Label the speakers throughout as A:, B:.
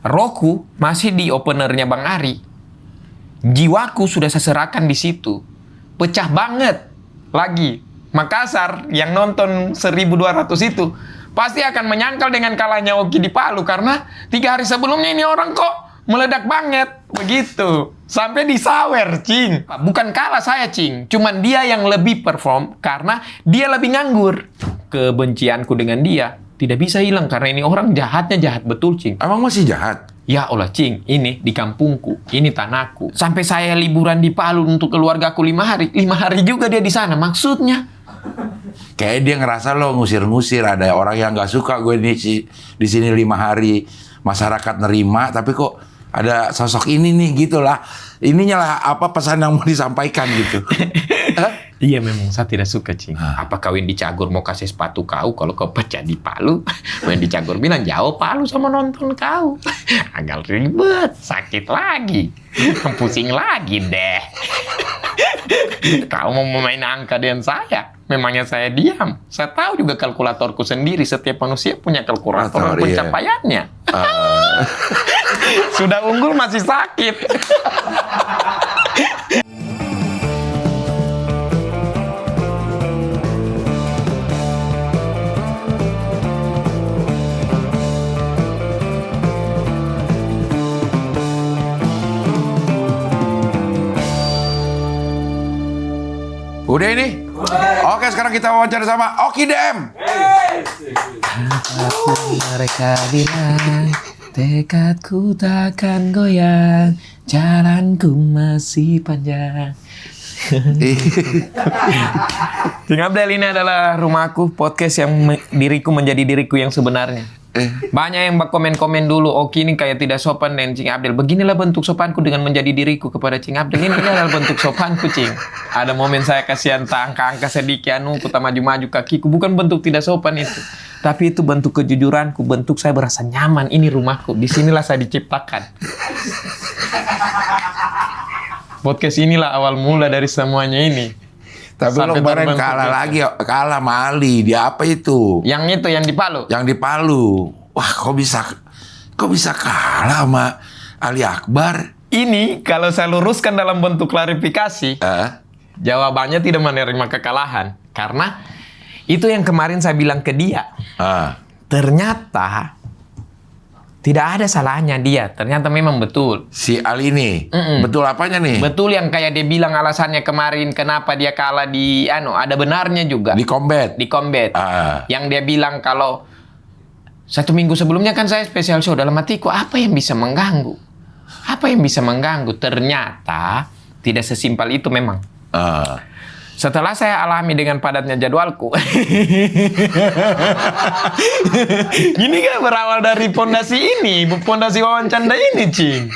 A: Rohku masih di openernya Bang Ari. Jiwaku sudah seserahkan di situ. Pecah banget. Lagi Makassar yang nonton 1.200 itu pasti akan menyangkal dengan kalahnya Oki di Palu, karena 3 hari sebelumnya ini orang kok meledak banget begitu. Sampai disawer, Cing. Bukan kalah saya, Cing. Cuman dia yang lebih perform karena dia lebih nganggur. Kebencianku dengan dia tidak bisa hilang karena ini orang jahatnya jahat betul, Cing.
B: Emang masih jahat?
A: Ya Allah, Cing, ini di kampungku, ini tanahku. Sampai saya liburan di Palu untuk keluargaku 5 hari. 5 hari juga dia di sana. Maksudnya
B: Kayak dia ngerasa lo ngusir-ngusir. Ada orang yang nggak suka gue di sini 5 hari. Masyarakat nerima, tapi kok ada sosok ini nih, gitulah. Ininya lah apa pesan yang mau disampaikan gitu.
A: Iya, memang saya tidak suka, Cing. Apa kawin di Cagur mau kasih sepatu kau, kalau kau pecah di Palu, main di Cagur bilang jauh Palu sama nonton kau. Agak ribet, sakit lagi, pusing lagi deh. Kau mau main angka dengan saya, memangnya saya diam. Saya tahu juga kalkulatorku sendiri, setiap manusia punya kalkulator pencapaiannya. Sudah unggul masih sakit.
B: Udah ini? Oke, sekarang kita wawancara sama Oki DM.
A: Apapun mereka bilang, tekadku takkan goyang, jalanku masih panjang. Cing Abdel, ini adalah rumahku, podcast yang diriku menjadi diriku yang sebenarnya. Banyak yang komen-komen dulu, Oki ini kayak tidak sopan dengan Cing Abdel. Beginilah bentuk sopanku dengan menjadi diriku kepada Cing Abdel. Ini adalah bentuk sopanku, Cing. Ada momen saya kasihan angka-angka sedikit, kita maju-maju kakiku. Bukan bentuk tidak sopan itu. Tapi itu bentuk kejujuranku, bentuk saya berasa nyaman. Ini rumahku, disinilah saya diciptakan. Podcast inilah awal mula dari semuanya ini.
B: Tapi lo kemarin kalah sama Ali. Dia apa itu?
A: Yang itu, yang di Palu?
B: Yang di Palu. Wah, kok bisa kalah sama Ali Akbar?
A: Ini kalau saya luruskan dalam bentuk klarifikasi, jawabannya tidak menerima kekalahan. Karena itu yang kemarin saya bilang ke dia. Ternyata tidak ada salahnya dia. Ternyata memang betul. Si
B: Ali ini? Betul apanya nih?
A: Betul yang kayak dia bilang alasannya kemarin kenapa dia kalah di ada benarnya juga.
B: Di combat?
A: Di combat. Yang dia bilang kalau 1 minggu sebelumnya kan saya special show, dalam hatiku apa yang bisa mengganggu? Apa yang bisa mengganggu? Ternyata tidak sesimpel itu memang. Setelah saya alami dengan padatnya jadwalku. Gini kan berawal dari pondasi ini, pondasi wawancanda ini, Cing.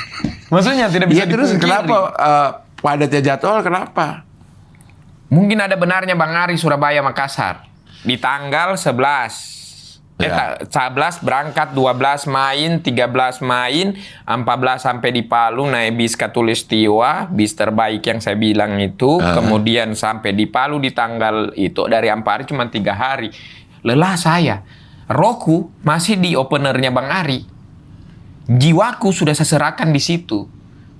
A: Maksudnya tidak bisa
B: terus
A: dipungkiri.
B: kenapa padatnya jadwal, kenapa?
A: Mungkin ada benarnya Bang Ari Surabaya Makassar. Di tanggal 11. 11 berangkat, 12 main, 13 main, 14 sampai di Palu naik bis Katulistiwa, bis terbaik yang saya bilang itu. Kemudian sampai di Palu di tanggal itu, dari Ampari cuma 3 hari. Lelah saya. Rohku masih di openernya Bang Ari. Jiwaku sudah seserahkan di situ.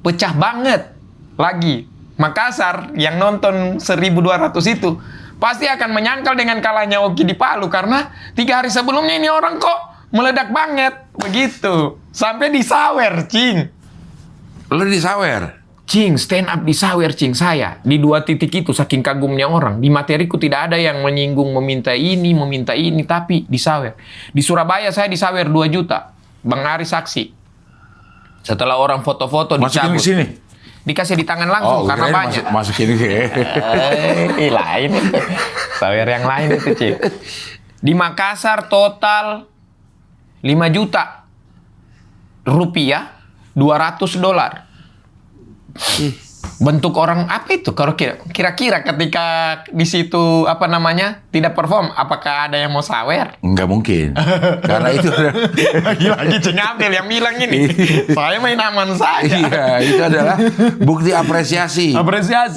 A: Pecah banget. Lagi Makassar yang nonton 1.200 itu pasti akan menyangkal dengan kalahnya Oki di Palu, karena 3 hari sebelumnya ini orang kok meledak banget begitu. Sampai disawer, Cing.
B: Lo disawer?
A: Cing, stand up disawer, Cing, saya. Di 2 titik itu saking kagumnya orang. Di materiku tidak ada yang menyinggung meminta ini, tapi disawer. Di Surabaya saya disawer 2 juta. Bang Ari saksi. Setelah orang foto-foto dicabut.
B: Masukin ke sini?
A: Dikasih di tangan langsung karena banyak.
B: Masukin ke
A: lain itu. Sawer yang lain itu, Cik. Di Makassar total 5 juta rupiah, $200. Bentuk orang apa itu? Kalau kira-kira ketika di situ tidak perform, apakah ada yang mau sawer?
B: Enggak mungkin. Karena itu
A: lagi Cing Abdel yang bilang ini. Saya main aman saja.
B: Iya, itu adalah bukti apresiasi.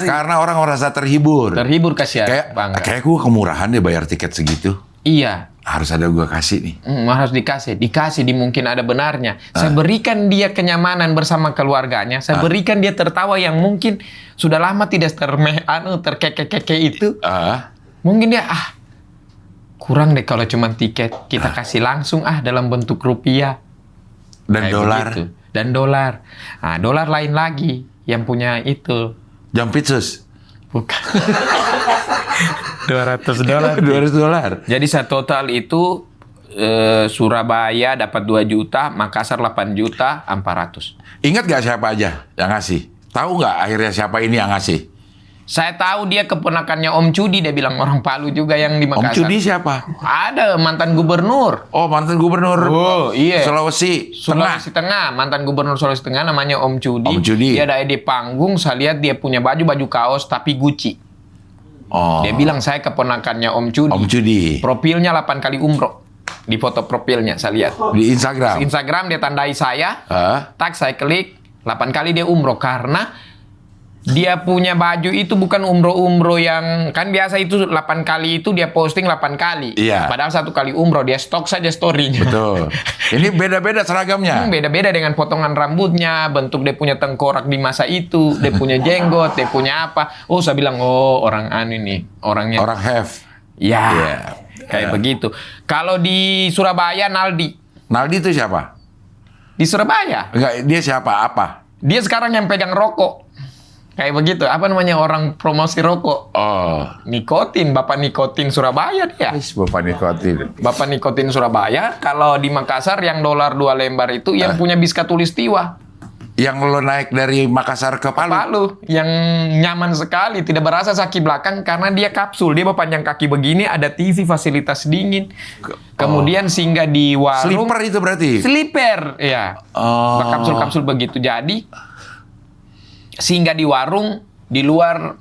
B: Karena orang merasa terhibur.
A: Terhibur, kasihan.
B: Kayak gue kemurahan deh bayar tiket segitu.
A: Iya.
B: harus ada gua kasih nih.
A: Harus dikasih di mungkin ada benarnya. Saya berikan dia kenyamanan bersama keluarganya. Saya berikan dia tertawa yang mungkin sudah lama tidak terkeke-keke itu. Mungkin dia kurang deh kalau cuma tiket. Kita kasih langsung dalam bentuk rupiah.
B: Dan
A: Kayak
B: dolar.
A: begitu. Dan dolar. Nah, dolar lain lagi yang punya itu.
B: Jampitsus.
A: Bukan. $200.
B: $200.
A: Jadi total itu Surabaya dapat 2 juta, Makassar 8 juta 400.
B: Ingat gak siapa aja yang ngasih? Tahu nggak akhirnya siapa ini yang ngasih?
A: Saya tahu dia keponakannya Om Cudi, dia bilang orang Palu juga yang di
B: Om
A: Makassar.
B: Cudi siapa?
A: Ada mantan gubernur.
B: Oh, mantan gubernur
A: Iya.
B: Sulawesi
A: Sulawesi Tengah, mantan gubernur Sulawesi Tengah namanya Om Cudi.
B: Om Cudi.
A: Dia ada di panggung, saya lihat dia punya baju kaos tapi Gucci.
B: Oh.
A: Dia bilang saya keponakannya Om Cudi.
B: Om Cudi.
A: Profilnya 8 kali umroh. Di foto profilnya saya lihat.
B: Di Instagram.
A: Instagram dia tandai saya.
B: Hah?
A: Tak saya klik 8 kali dia umroh karena dia punya baju itu bukan umroh yang kan biasa itu 8 kali itu dia posting 8 kali.
B: Iya.
A: Padahal 1 kali umroh dia stok saja story-nya.
B: Betul. Ini beda-beda seragamnya.
A: Beda-beda dengan potongan rambutnya, bentuk dia punya tengkorak di masa itu, dia punya jenggot, dia punya apa. Oh, saya bilang, orang nih, orangnya.
B: Orang have.
A: Ya,
B: Iya.
A: kayak begitu. Kalau di Surabaya, Naldi.
B: Naldi itu siapa?
A: Di Surabaya.
B: Enggak, dia siapa? Apa?
A: Dia sekarang yang pegang rokok. Kayak begitu. Apa namanya orang promosi rokok?
B: Oh.
A: Nikotin, Bapak Nikotin Surabaya dia.
B: Bapak nikotin.
A: Bapak Nikotin Surabaya. Kalau di Makassar yang dolar 2 lembar itu yang punya Biska Tulistiwa.
B: Yang lo naik dari Makassar ke Palu.
A: Palu. Yang nyaman sekali. Tidak berasa sakit belakang karena dia kapsul. Dia berpanjang kaki begini, ada TV, fasilitas dingin. Kemudian singgah di warung.
B: Slipper itu berarti?
A: Slipper, ya.
B: Oh.
A: Kapsul-kapsul begitu. Jadi, singgah di warung, di luar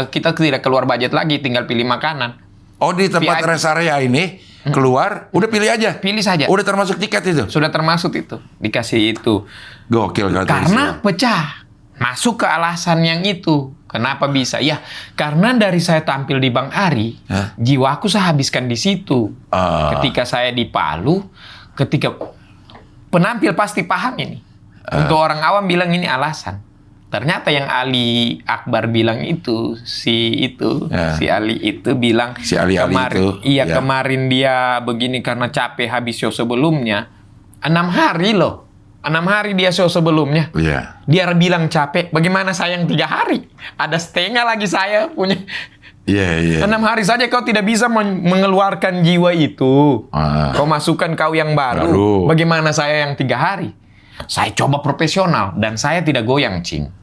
A: kita tidak keluar budget lagi, tinggal pilih makanan.
B: Oh, di tempat
A: VIP.
B: rest area ini keluar, udah pilih aja.
A: Pilih saja.
B: Udah termasuk tiket itu.
A: Sudah termasuk itu. Dikasih itu.
B: Gokil kata
A: Karena
B: Rizal.
A: pecah. Masuk ke alasan yang itu. Kenapa bisa? Ya, karena dari saya tampil di Bang Ari, jiwaku saya habiskan di situ. Ketika saya di Palu, ketika penampil pasti paham ini. Untuk orang awam bilang ini alasan. Ternyata yang Ali Akbar bilang itu, si Ali itu bilang
B: Si Ali
A: kemarin,
B: itu,
A: iya
B: ya.
A: kemarin dia begini karena capek habis show sebelumnya. 6 hari loh. 6 hari dia show sebelumnya.
B: Iya.
A: Dia bilang capek. Bagaimana saya yang 3 hari? Ada setengah lagi saya punya.
B: Iya.
A: 6 hari saja kau tidak bisa mengeluarkan jiwa itu. Kau masukkan kau yang baru. Bagaimana saya yang 3 hari? Saya coba profesional dan saya tidak goyang, Cing.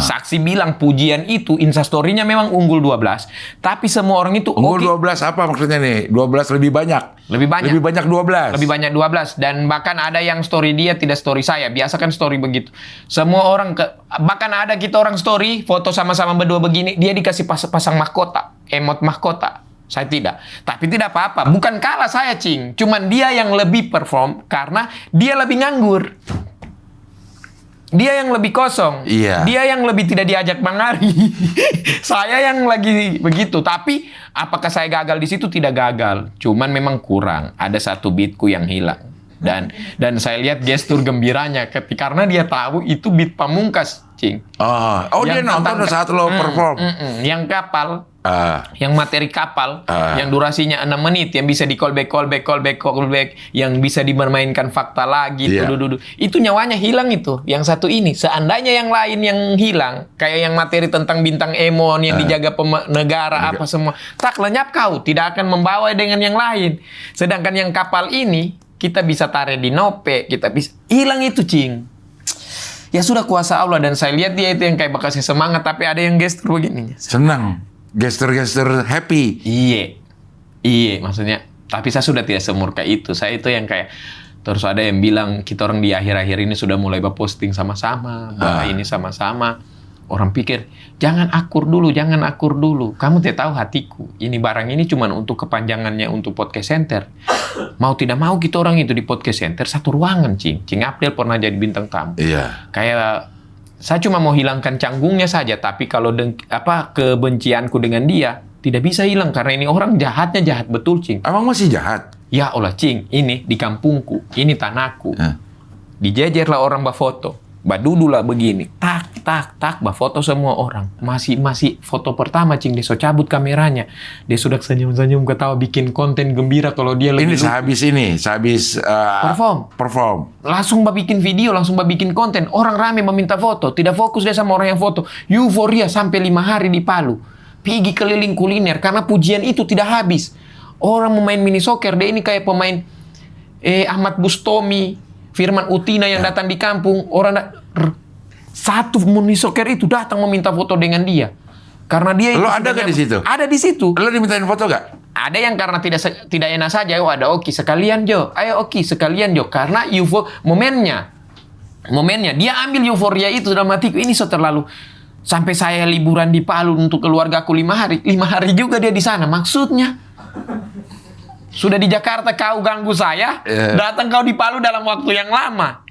A: Saksi bilang pujian itu instastory-nya memang unggul 12, tapi semua orang itu
B: Unggul 12 apa maksudnya nih? 12 lebih banyak.
A: Lebih banyak.
B: Lebih banyak 12.
A: Lebih banyak 12 dan bahkan ada yang story dia tidak story saya. Biasa kan story begitu. Semua orang bahkan ada kita orang story foto sama-sama berdua begini, dia dikasih pasang mahkota, emot mahkota. Saya tidak. Tapi tidak apa-apa. Bukan kalah saya, Cing. Cuman dia yang lebih perform karena dia lebih nganggur. Dia yang lebih kosong.
B: Iya.
A: Dia yang lebih tidak diajak Bang Ari. Saya yang lagi begitu. Tapi apakah saya gagal di situ? Tidak gagal. Cuman memang kurang. Ada 1 beatku yang hilang. Dan saya lihat gestur gembiranya karena dia tahu itu beat Pamungkas, Cing.
B: Oh, dia nonton saat lo perform.
A: Yang kapal. Yang materi kapal, yang durasinya 6 menit, yang bisa di callback, yang bisa dibermainkan fakta lagi, itu nyawanya hilang itu. Yang satu ini, seandainya yang lain yang hilang, kayak yang materi tentang bintang Emon, yang dijaga negara, apa semua, tak lenyap kau, tidak akan membawa dengan yang lain. Sedangkan yang kapal ini, kita bisa tarik di Nope, kita bisa, hilang itu, Cing. Ya sudah kuasa Allah, dan saya lihat dia itu yang kayak bakasnya semangat, tapi ada yang gestur begini.
B: Senang. Gestur-gestur happy.
A: Iya, maksudnya. Tapi saya sudah tidak semurka itu. Saya itu yang kayak terus ada yang bilang kita orang di akhir-akhir ini sudah mulai posting sama-sama, ini sama-sama. Orang pikir jangan akur dulu. Kamu tidak tahu hatiku. Ini barang ini cuma untuk kepanjangannya untuk podcast center. Mau tidak mau kita orang itu di podcast center satu ruangan, Cing. Cing Abdel pernah jadi bintang tamu.
B: Iya.
A: Kayak saya cuma mau hilangkan canggungnya saja, tapi kalau kebencianku dengan dia, Tidak bisa hilang karena ini orang jahatnya jahat betul, Cing.
B: Emang masih jahat?
A: Ya Allah, Cing, ini di kampungku, ini tanahku. Dijejerlah orang bafoto. Badudulah begini. Tak, tak, tak, bafoto semua orang. Masih foto pertama, Cing. Dia so cabut kameranya. Dia sudah senyum-senyum ketawa bikin konten gembira kalau dia
B: Ini
A: lebih
B: sehabis perform.
A: langsung bikin video, langsung bikin konten. Orang rame meminta foto. Tidak fokus dia sama orang yang foto. Euforia sampai 5 hari di Palu. Pergi keliling kuliner karena pujian itu tidak habis. Orang memain mini soccer, dia ini kayak pemain Ahmad Bustomi, Firman Utina yang datang di kampung. Satu mini soccer itu datang meminta foto dengan dia. Karena dia
B: Lo ada gak di situ?
A: Ada di situ.
B: Lo dimintain foto gak?
A: Ada yang karena tidak enak saja, ada Oki sekalian Jo. Ayo Oki sekalian Jo. Karena momennya dia ambil euforia itu dalam hatiku. Ini so terlalu. Sampai saya liburan di Palu untuk keluarga aku 5 hari. 5 hari juga dia di sana. Maksudnya sudah di Jakarta kau ganggu saya, datang kau di Palu dalam waktu yang lama.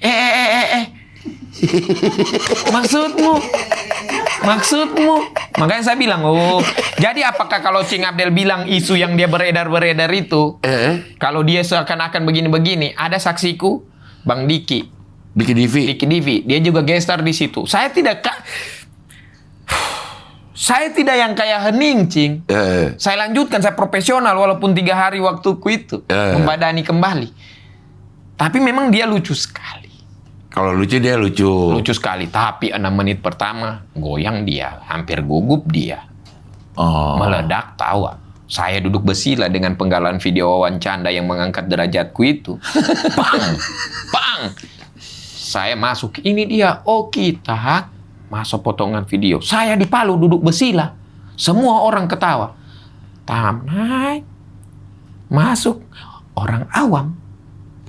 A: Maksudmu. Makanya saya bilang, jadi apakah kalau Cing Abdel bilang isu yang dia beredar itu, kalau dia seakan-akan begini-begini, ada saksiku, Bang Diki Divi, dia juga gestar di situ. Saya tidak yang kayak hening, Cing. Saya lanjutkan, saya profesional walaupun 3 hari waktuku itu membadani kembali. Tapi memang dia lucu sekali.
B: Kalau lucu dia lucu.
A: Lucu sekali, tapi 6 menit pertama goyang dia, hampir gugup dia. Meledak tawa. Saya duduk bersila dengan penggalan video wawancanda yang mengangkat derajatku itu. Bang. Saya masuk, ini dia, kita masuk potongan video. Saya di Palu duduk bersila. Semua orang ketawa. Tamnai. Masuk. Orang awam.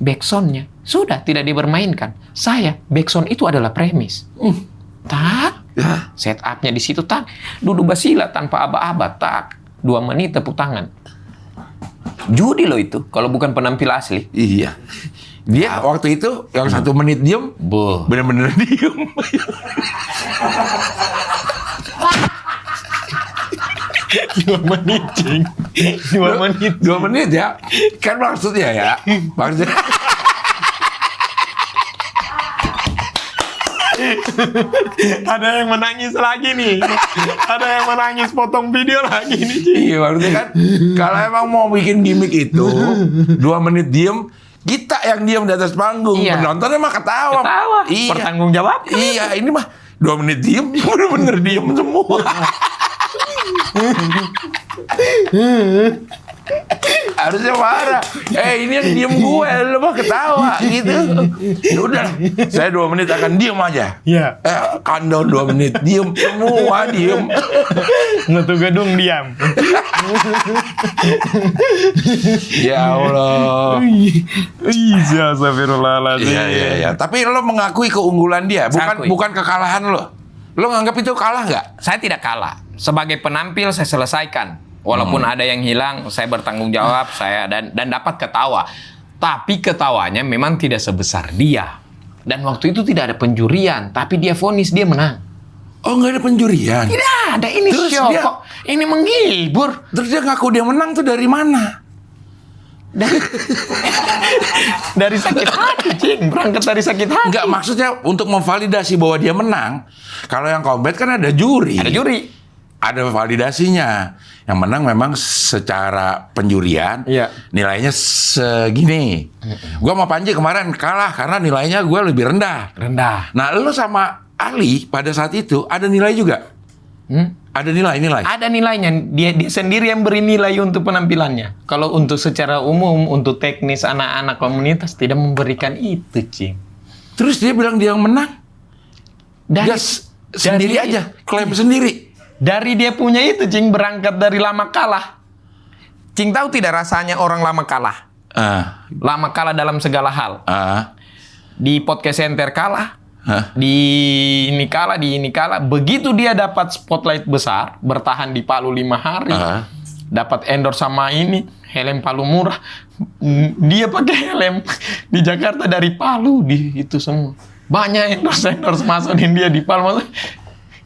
A: Backsoundnya. Sudah tidak dibermainkan. Saya, backsound itu adalah premis. Tak. Setupnya di situ, tak. Duduk bersila tanpa aba-aba, tak. 2 menit tepuk tangan. Judi loh itu, kalau bukan penampil asli.
B: Iya. Dia waktu itu yang 1 menit diem, bener-bener diem.
A: 2 menit, Cing. 2 menit.
B: 2 menit ya. Kan maksudnya ya.
A: Ada yang menangis lagi nih. Ada yang menangis potong video lagi nih, Cing.
B: Iya, maksudnya kan kalau emang mau bikin gimmick itu 2 menit diem, kita yang diem di atas panggung. Penontonnya mah ketawa.
A: Iya. Pertanggung jawab.
B: Iya, ini mah 2 menit diem, bener-bener diem semua. Harusnya marah. Ini yang diem gue, lu mah ketawa gitu. Ya udah, saya 2 menit akan diem aja.
A: Iya.
B: Countdown 2 menit, diem semua, diem.
A: Nutup gedung diam.
B: Ya Allah.
A: Iya, astagfirullahaladzim.
B: Iya. Tapi lo mengakui keunggulan dia, bukan kekalahan lo. Lo nganggap itu kalah nggak?
A: Saya tidak kalah. Sebagai penampil saya selesaikan. Walaupun ada yang hilang, saya bertanggung jawab, saya dan dapat ketawa. Tapi ketawanya memang tidak sebesar dia. Dan waktu itu tidak ada penjurian, tapi dia vonis, dia menang.
B: Oh, nggak ada penjurian?
A: Tidak ada, ini show kok. Ini menghibur.
B: Terus dia ngaku dia menang tuh dari mana?
A: Dari sakit hati, Cing. Berangkat dari sakit hati.
B: Enggak, maksudnya untuk memvalidasi bahwa dia menang. Kalau yang combat kan ada juri.
A: Ada juri.
B: Ada validasinya. Yang menang memang secara penjurian.
A: Iya.
B: Nilainya segini. Gua sama Panji kemarin kalah karena nilainya gue lebih rendah. Nah, lu sama Ali pada saat itu ada nilai juga? Ada nilai?
A: Ada nilainya. Dia sendiri yang beri nilai untuk penampilannya. Kalau untuk secara umum, untuk teknis anak-anak komunitas tidak memberikan itu, Cing.
B: Terus dia bilang dia yang menang? Dia sendiri aja, klaim sendiri.
A: Dari dia punya itu, Cing, berangkat dari lama kalah. Cing tahu tidak rasanya orang lama kalah? Lama kalah dalam segala hal. Di podcast center kalah. Di ini kalah. Begitu dia dapat spotlight besar, bertahan di Palu 5 hari, dapat endorse sama ini, helm Palu murah. Dia pakai helm di Jakarta dari Palu, di itu semua. Banyak endorse masuk dia di Palu.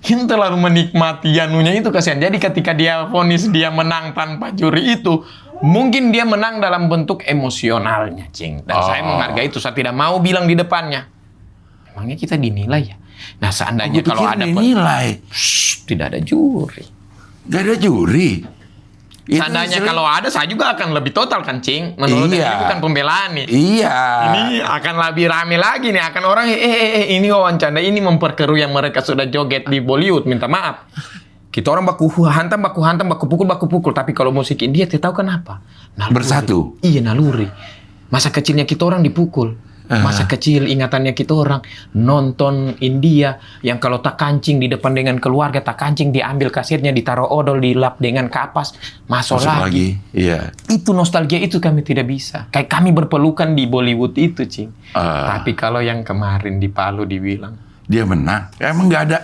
A: Yang terlalu menikmati anunya itu kasihan. Jadi ketika dia vonis dia menang tanpa juri itu, mungkin dia menang dalam bentuk emosionalnya, Cing. Dan saya menghargai itu. Saya tidak mau bilang di depannya. Emangnya kita dinilai ya? Nah, seandainya kalau ada
B: dinilai,
A: tidak ada juri.
B: nggak ada juri. Itu
A: Seandainya
B: sering-
A: kalau ada, saya juga akan lebih total kan, Cing. Menurut
B: Iya.
A: ini bukan pembelaan nih.
B: Iya.
A: Ini akan lebih rame lagi nih. Akan orang, ini wawancara. Ini memperkeruh yang mereka sudah joget di Bollywood. Minta maaf. Kita orang baku hantam, baku pukul. Tapi kalau musik India, kita tahu kenapa? Naluri.
B: Bersatu.
A: Iya, naluri. Masa kecilnya kita orang dipukul. Masa kecil ingatannya kita orang nonton India yang kalau tak kancing di depan dengan keluarga, tak kancing diambil kasetnya, ditaruh odol, dilap dengan kapas, masuk lagi.
B: Iya.
A: Itu nostalgia itu kami tidak bisa. Kayak kami berpelukan di Bollywood itu, Cing. Tapi kalau yang kemarin di Palu dibilang
B: Dia menang. Emang nggak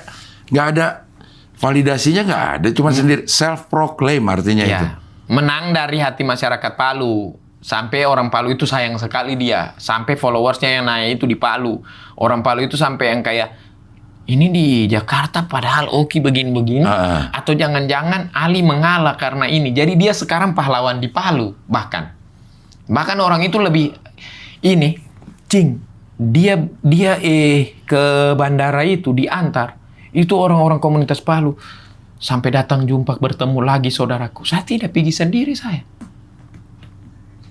B: ada validasinya, nggak ada. Cuma sendiri self proclaim artinya itu.
A: ya, menang dari hati masyarakat Palu. Sampai orang Palu itu sayang sekali dia. Sampai followersnya yang naik itu di Palu. Orang Palu itu sampai yang kayak, ini di Jakarta padahal Oki begini-begini. Atau jangan-jangan Ali mengalah karena ini. Jadi dia sekarang pahlawan di Palu. Bahkan orang itu lebih, ini, Cing, dia ke bandara itu diantar. Itu orang-orang komunitas Palu. Sampai datang jumpa bertemu lagi saudaraku. Saya tidak pergi sendiri saya.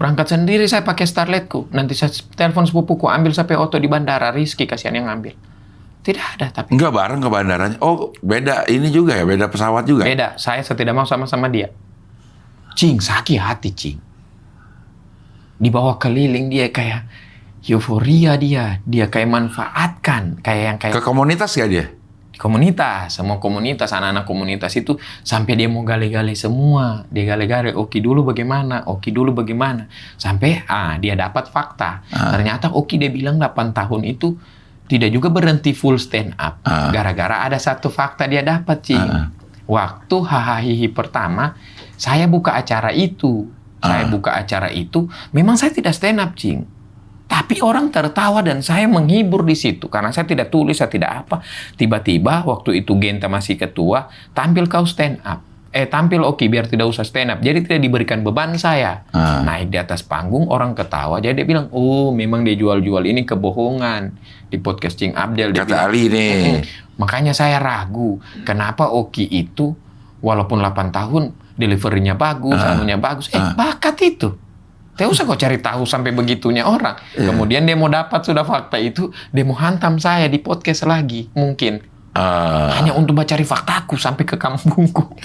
A: Berangkat sendiri saya pakai Starletku. Nanti saya telepon sepupuku, ambil sampai auto di bandara. Rizky kasihan yang ngambil. Tidak ada tapi.
B: Enggak bareng ke bandaranya. Oh, beda ini juga ya, beda pesawat juga.
A: Beda, saya tidak mau sama-sama dia. Cing, sakit hati, Cing. Dibawa keliling dia kayak euforia dia. Dia kayak manfaatkan. Kayak yang kayak
B: Ke komunitas gak dia?
A: komunitas, semua komunitas, anak-anak komunitas itu sampai dia mau gale-gale semua. Dia gale-gale, Oki dulu bagaimana, Oki dulu bagaimana. Sampai dia dapat fakta. Ternyata Oki dia bilang 8 tahun itu tidak juga berhenti full stand up. Gara-gara ada satu fakta dia dapat, Cing. Waktu hahaha pertama, saya buka acara itu. Memang saya tidak stand up, Cing. Tapi orang tertawa dan saya menghibur di situ. Karena saya tidak tulis, saya tidak apa. Tiba-tiba waktu itu Genta masih ketua, tampil kau stand up. Tampil Oki biar tidak usah stand up. Jadi tidak diberikan beban saya. Naik di atas panggung, orang ketawa. Jadi dia bilang, oh memang dia jual-jual ini kebohongan. Di podcast Cing Abdel. Dia
B: Kata
A: bilang,
B: Ali nih.
A: Makanya saya ragu. Kenapa Oki itu, walaupun 8 tahun, deliverynya bagus, anunya bagus. Bakat itu. Tidak usah kau cari tahu sampai begitunya orang. Kemudian dia mau dapat sudah fakta itu, dia mau hantam saya di podcast lagi. Mungkin. Hanya untuk cari faktaku sampai ke kampungku.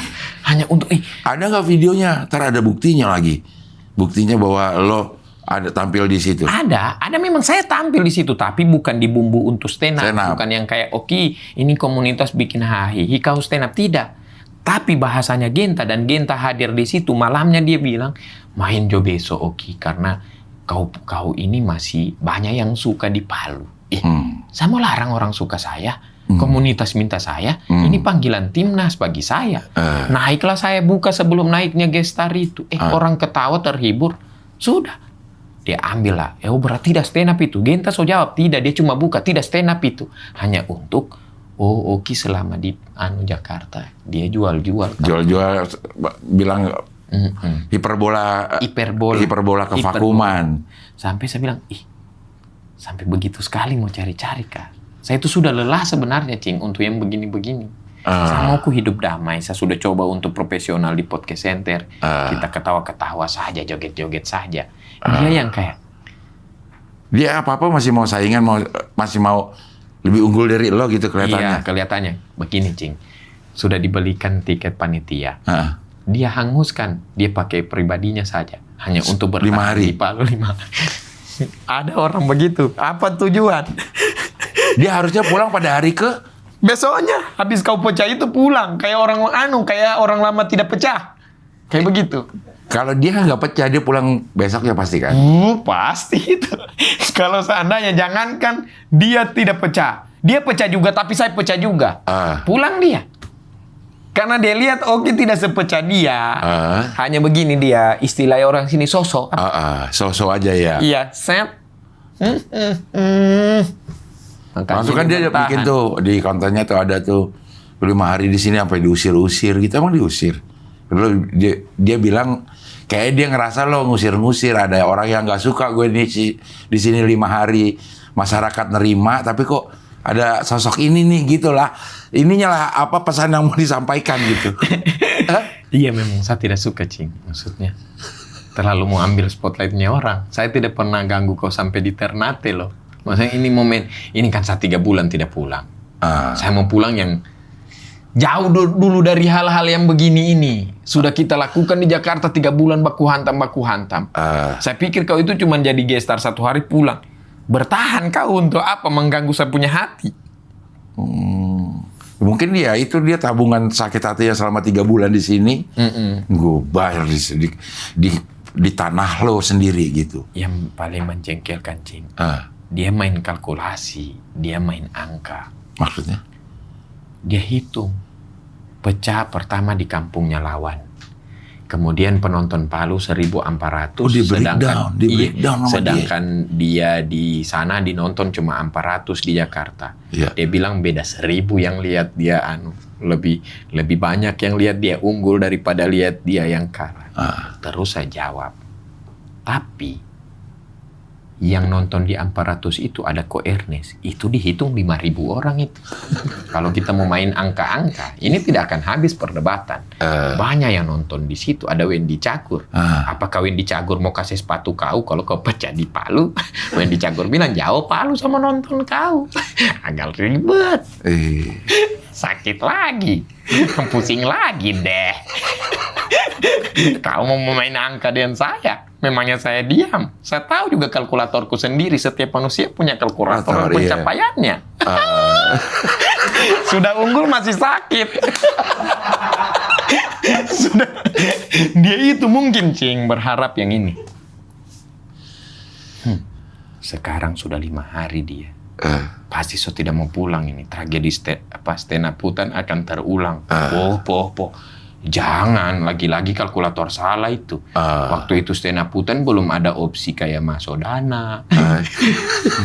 A: Hanya untuk,
B: Ada nggak videonya? Ntar ada buktinya lagi. Buktinya bahwa lo ada tampil di situ.
A: Ada memang saya tampil di situ. Tapi bukan di bumbu untuk stand up. Bukan yang kayak, Oki, ini komunitas bikin hahihi, kau stand up. Tidak. Tapi bahasanya Genta, dan Genta hadir di situ. Malamnya dia bilang, main jo besok Oki, karena kau ini masih banyak yang suka di Palu. Saya mau larang orang suka saya. Komunitas minta saya. Ini panggilan timnas bagi saya. Naiklah saya buka sebelum naiknya gestar itu. Orang ketawa terhibur. Sudah. Dia ambil lah. Berarti tidak stand up itu. Genta so jawab, tidak. Dia cuma buka. Tidak stand up itu. Hanya untuk Oki selama di Jakarta dia jual-jual.
B: Jual-jual bilang hiperbola kevakuman.
A: Sampai saya bilang, sampai begitu sekali mau cari-cari, Kak. Saya itu sudah lelah sebenarnya, Cing, untuk yang begini-begini. Saya mau hidup damai. Saya sudah coba untuk profesional di podcast center. Kita ketawa-ketawa saja, joget-joget saja. Dia yang kayak
B: dia apa-apa masih mau saingan, masih mau lebih unggul dari lo gitu kelihatannya.
A: Iya, kelihatannya. Begini, Cing. Sudah dibelikan tiket panitia. Dia hanguskan. Dia pakai pribadinya saja. Hanya untuk bertahan
B: 5 hari.
A: di Palu 5 hari. Ada orang begitu. Apa tujuan?
B: Dia harusnya pulang pada hari ke
A: Besoknya. Habis kau pecah itu pulang. Kayak orang lama tidak pecah. Kayak begitu.
B: Kalau dia nggak pecah, dia pulang besoknya pasti kan?
A: Pasti itu. Kalau seandainya, jangankan dia tidak pecah. Dia pecah juga, tapi saya pecah juga. Pulang dia. Karena dia lihat Oki tidak sepecah dia. Hanya begini dia, istilah orang sini sosok.
B: So-so aja ya.
A: Iya, set.
B: Langsung kan dia bikin tuh, di kontennya tuh ada tuh 5 hari di sini sampai diusir-usir gitu. Emang diusir? Lalu dia bilang kayak dia ngerasa lo ngusir-ngusir, ada orang yang nggak suka gue di sini 5 hari, masyarakat nerima, tapi kok ada sosok ini nih gitulah. Ininya lah apa pesan yang mau disampaikan gitu.
A: Iya, memang saya tidak suka, Cing. Maksudnya terlalu mau ambil spotlightnya orang. Saya tidak pernah ganggu kau sampai di Ternate loh. Maksudnya ini momen, ini kan saya 3 bulan tidak pulang. Saya mau pulang yang jauh dulu dari hal-hal yang begini ini. Sudah kita lakukan di Jakarta 3 bulan baku hantam. Saya pikir kau itu cuma jadi gestar 1 hari pulang. Bertahan kau untuk apa? Mengganggu saya punya hati.
B: Mungkin dia tabungan sakit hatinya selama 3 bulan di sini. Gue bayar di tanah lo sendiri gitu.
A: Yang paling menjengkelkan, Cing. Dia main kalkulasi, dia main angka.
B: Maksudnya?
A: Dia hitung. Pecah pertama di kampungnya lawan. Kemudian penonton Palu 1.400.
B: Oh, di breakdown sama
A: sedangkan dia di sana dinonton cuma 400 di Jakarta.
B: Iya.
A: Dia bilang beda 1.000 yang lihat dia lebih banyak yang lihat dia unggul daripada lihat dia yang kalah. Terus saya jawab, tapi yang nonton di 400 itu ada Ko Ernest. Itu dihitung 5.000 orang itu. Kalau kita mau main angka-angka, ini tidak akan habis perdebatan. Banyak yang nonton di situ. Ada Wendy Cagur. Apakah Wendy Cagur mau kasih sepatu kau kalau kau pecah di Palu? Wendy Cagur bilang, jauh Palu sama nonton kau. Agak ribet. Sakit lagi. Pusing lagi deh. Kau mau main angka dengan saya? Memangnya saya diam. Saya tahu juga kalkulatorku sendiri. Setiap manusia punya kalkulator pencapaiannya. Sudah unggul masih sakit. Sudah. Dia itu mungkin, Cing, berharap yang ini. Sekarang sudah 5 hari dia. Pasti so tidak mau pulang ini. Tragedi stand up hutan akan terulang. Jangan, lagi-lagi kalkulator salah itu. Waktu itu stand up hutan belum ada opsi kayak masuk Dana,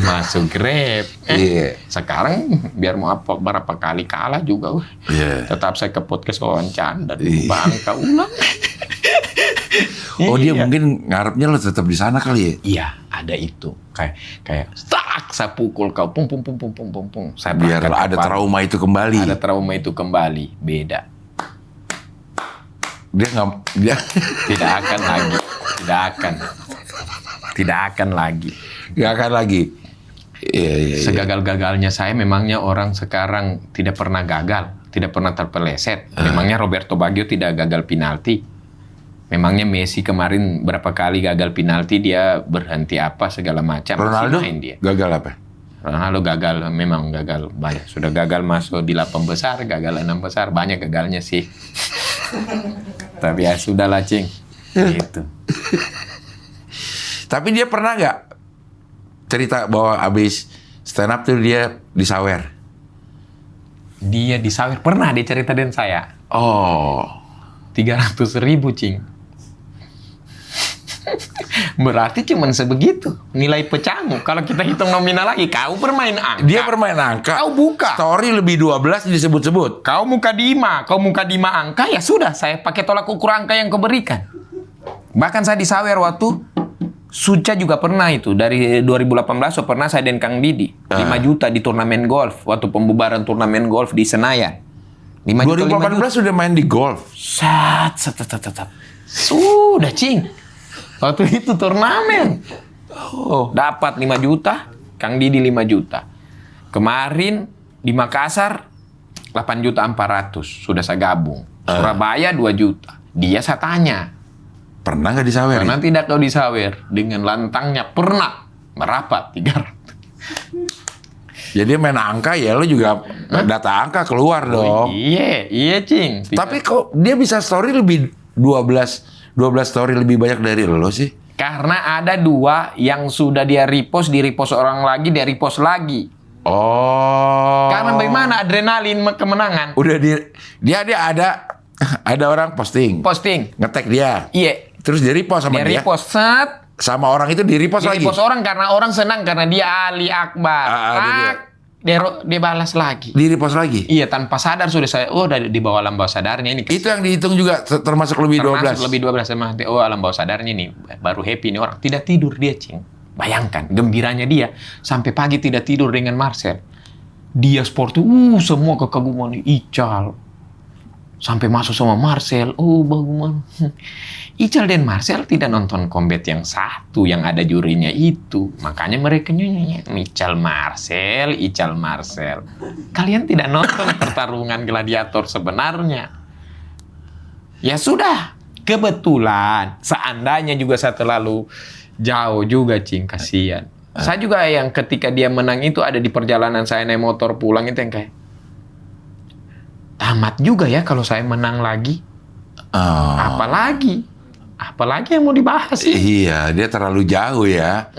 A: masuk Grab. Sekarang biar mau berapa kali kalah juga, tetap saya ke podcast wawancara dan bangka ulang.
B: Dia mungkin ngarepnya lo tetap di sana kali ya?
A: Iya, ada itu. Kayak saya pukul kau, pung. Saya
B: biar ada trauma itu kembali.
A: Ada trauma itu kembali, beda.
B: Dia
A: tidak akan lagi.
B: Nggak akan lagi. Iya.
A: Segagal-gagalnya saya, memangnya orang sekarang tidak pernah gagal, tidak pernah terpeleset. Memangnya Roberto Baggio tidak gagal penalti. Memangnya Messi kemarin berapa kali gagal penalti, dia berhenti apa segala macam.
B: Ronaldo
A: dia.
B: Gagal apa?
A: Ronaldo gagal, memang gagal banyak. Sudah gagal masuk di 8 besar, gagal 6 besar, banyak gagalnya sih. Tapi ya sudahlah, Cing. Gitu.
B: Tapi dia pernah nggak cerita bahwa abis stand up tuh dia disawer?
A: Dia disawer, pernah dia cerita dengan saya. 300.000, Cing. Berarti cuman sebegitu nilai pecahmu. Kalau kita hitung nominal lagi, kau bermain angka.
B: Dia bermain angka.
A: Kau buka.
B: Story lebih 12 disebut-sebut.
A: Kau muka di 5. Kau muka di 5 angka, ya sudah. Saya pakai tolak ukur angka yang kau berikan. Bahkan saya disawer waktu Suca juga pernah itu. Dari 2018 pernah saya dan Kang Didi. 5 juta di turnamen golf. Waktu pembubaran turnamen golf di Senayan.
B: 5 2018 sudah main di golf.
A: Sudah, Cing. Waktu itu turnamen. Dapat 5 juta, Kang Didi 5 juta. Kemarin di Makassar 8.400.000 sudah saya gabung. Surabaya 2 juta. Dia saya tanya,
B: pernah nggak disawer?
A: Pernah tidak kau disawer? Dengan lantangnya pernah. Berapa? 300.
B: Jadi main angka ya lo juga data angka keluar dong.
A: Iya, Cing.
B: Tapi kok dia bisa story lebih 12 story lebih banyak dari lo sih?
A: Karena ada 2 yang sudah dia repost, di-repost orang lagi, dia repost lagi. Karena bagaimana adrenalin kemenangan.
B: Udah dia ada orang posting, nge-tag dia.
A: Iya.
B: Terus dia repost sama dia.
A: Repost,
B: sama orang itu di repost lagi.
A: Repost orang karena orang senang karena dia Ali Akbar. Dia balas lagi.
B: Di repost lagi.
A: Iya, tanpa sadar sudah saya, udah di bawah alam bawah sadarnya ini.
B: Itu yang dihitung juga termasuk lebih 12.
A: Termasuk lebih 12 sama hati. Oh, alam bawah sadarnya nih baru happy nih orang. Tidak tidur dia, Cing. Bayangkan gembiranya dia sampai pagi tidak tidur dengan Marcel. Dia sport semua kekaguman Ical. Sampai masuk sama Marcel. Oh, bagaimana? Ical dan Marcel tidak nonton Combat yang satu yang ada jurinya itu. Makanya mereka nyanyi Ical Marcel, Ical Marcel. Kalian tidak nonton pertarungan gladiator sebenarnya. Ya sudah, kebetulan seandainya juga saya terlalu jauh juga, Cing, kasihan. Saya juga yang ketika dia menang itu ada di perjalanan saya naik motor pulang itu yang kayak tamat juga ya kalau saya menang lagi. Apalagi yang mau dibahas sih?
B: Iya, dia terlalu jauh ya.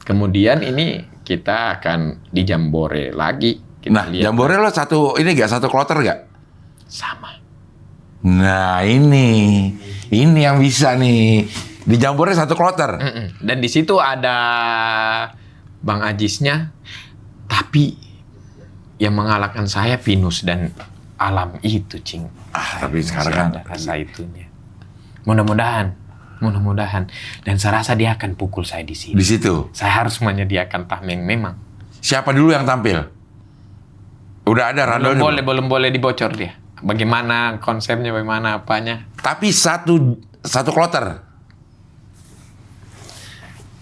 A: Kemudian ini kita akan di Jambore lagi. Kita lihat.
B: Jambore lo satu kloter gak?
A: Sama.
B: Nah ini yang bisa nih. Di Jambore satu kloter.
A: Dan di situ ada Bang Ajisnya, tapi yang mengalahkan saya Pinus dan Alam itu, Cing.
B: Tapi sekarang kan
A: ada rasa itunya. Mudah-mudahan. Dan saya rasa dia akan pukul saya di sini.
B: Di situ.
A: Saya harus menyediakan tameng memang.
B: Siapa dulu yang tampil? Udah ada Rando.
A: Belum boleh dibocor dia. Bagaimana konsepnya, bagaimana apanya.
B: Tapi satu kloter.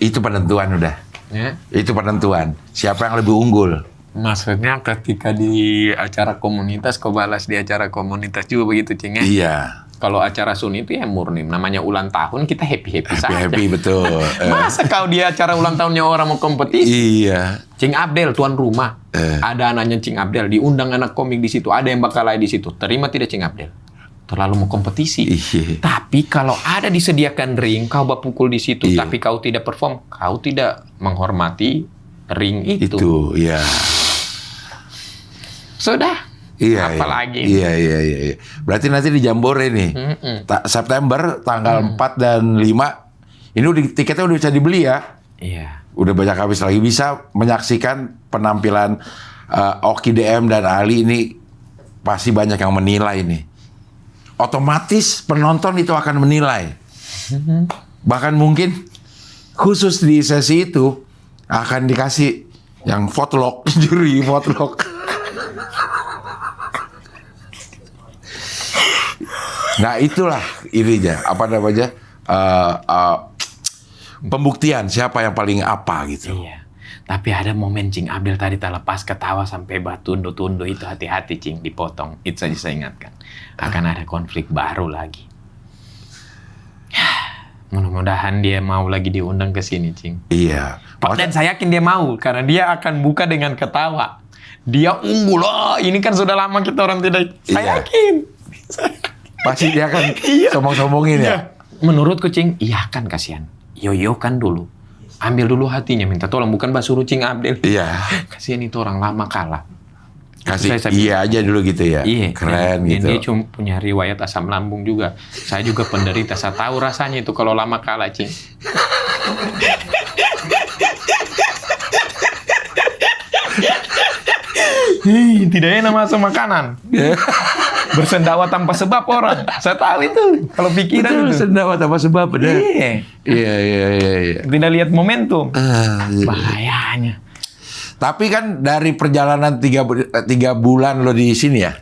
B: Itu penentuan udah.
A: Ya.
B: Itu penentuan. Siapa yang lebih unggul?
A: Maksudnya ketika di acara komunitas, kau balas di acara komunitas juga begitu, Cing, ya?
B: Iya.
A: Kalau acara Sun itu ya murni, namanya ulang tahun, kita happy-happy saja.
B: Happy, betul.
A: Masa kau di acara ulang tahunnya orang mau kompetisi?
B: Iya.
A: Cing Abdel, tuan rumah. Ada anaknya Cing Abdel, diundang anak komik di situ, ada yang bakal lain di situ. Terima tidak Cing Abdel? Terlalu mau kompetisi.
B: Iya.
A: Tapi kalau ada disediakan ring, kau pukul di situ, tapi kau tidak perform, kau tidak menghormati ring itu.
B: Itu, iya.
A: Sudah.
B: Iya.
A: Apalagi.
B: Iya. Berarti nanti di Jambore nih. September tanggal 4 dan 5. Ini tiketnya udah bisa dibeli ya.
A: Iya.
B: Udah banyak habis lagi. Bisa menyaksikan penampilan Oki DM dan Ali ini pasti banyak yang menilai nih. Otomatis penonton itu akan menilai. Bahkan mungkin khusus di sesi itu akan dikasih yang votelog, juri votelog. Nah itulah ininya, apa namanya, pembuktian siapa yang paling apa gitu.
A: Iya. Tapi ada momen Cing Abdel tadi terlepas ketawa sampai batundo-tundo itu, hati-hati Cing, dipotong. Itu saja saya ingatkan. Akan ada konflik baru lagi. Mudah-mudahan dia mau lagi diundang ke sini, Cing.
B: Iya.
A: Dan saya yakin dia mau, karena dia akan buka dengan ketawa. Dia unggul, ini kan sudah lama kita orang tidak. Saya yakin.
B: Pasti dia akan sombong-sombongin ya.
A: Menurutku Cing, iya kan kasihan. Yoyo kan dulu. Ambil dulu hatinya, minta tolong, bukan basuh Cing Abdel.
B: Iya.
A: Kasihan itu orang lama kalah.
B: Kasih iya aja dulu gitu ya.
A: Iya.
B: Keren
A: dan
B: gitu.
A: Dia cuma punya riwayat asam lambung juga. Saya juga penderita, saya tahu rasanya itu kalau lama kalah, Cing. Tidak enak masuk makanan. Bersendawa tanpa sebab orang. Saya tahu itu. Kalau pikiran itu.
B: Bersendawa tanpa sebab.
A: Iya.
B: Iya.
A: Tidak lihat momentum. Bahayanya.
B: Tapi kan dari perjalanan 3 bulan lo di sini ya.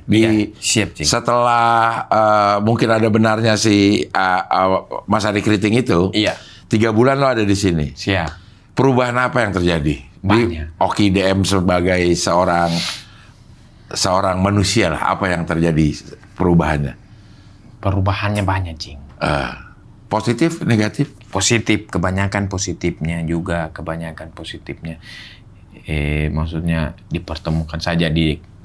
A: Siap, Cing.
B: Setelah mungkin ada benarnya si Mas Ari Kriting itu.
A: Iya.
B: 3 bulan lo ada di sini.
A: Siap.
B: Perubahan apa yang terjadi?
A: Banyak.
B: Di Oki DM sebagai seorang manusia lah, apa yang terjadi perubahannya?
A: Perubahannya banyak, Cing.
B: Positif, negatif?
A: Positif, kebanyakan positifnya juga, maksudnya dipertemukan saja,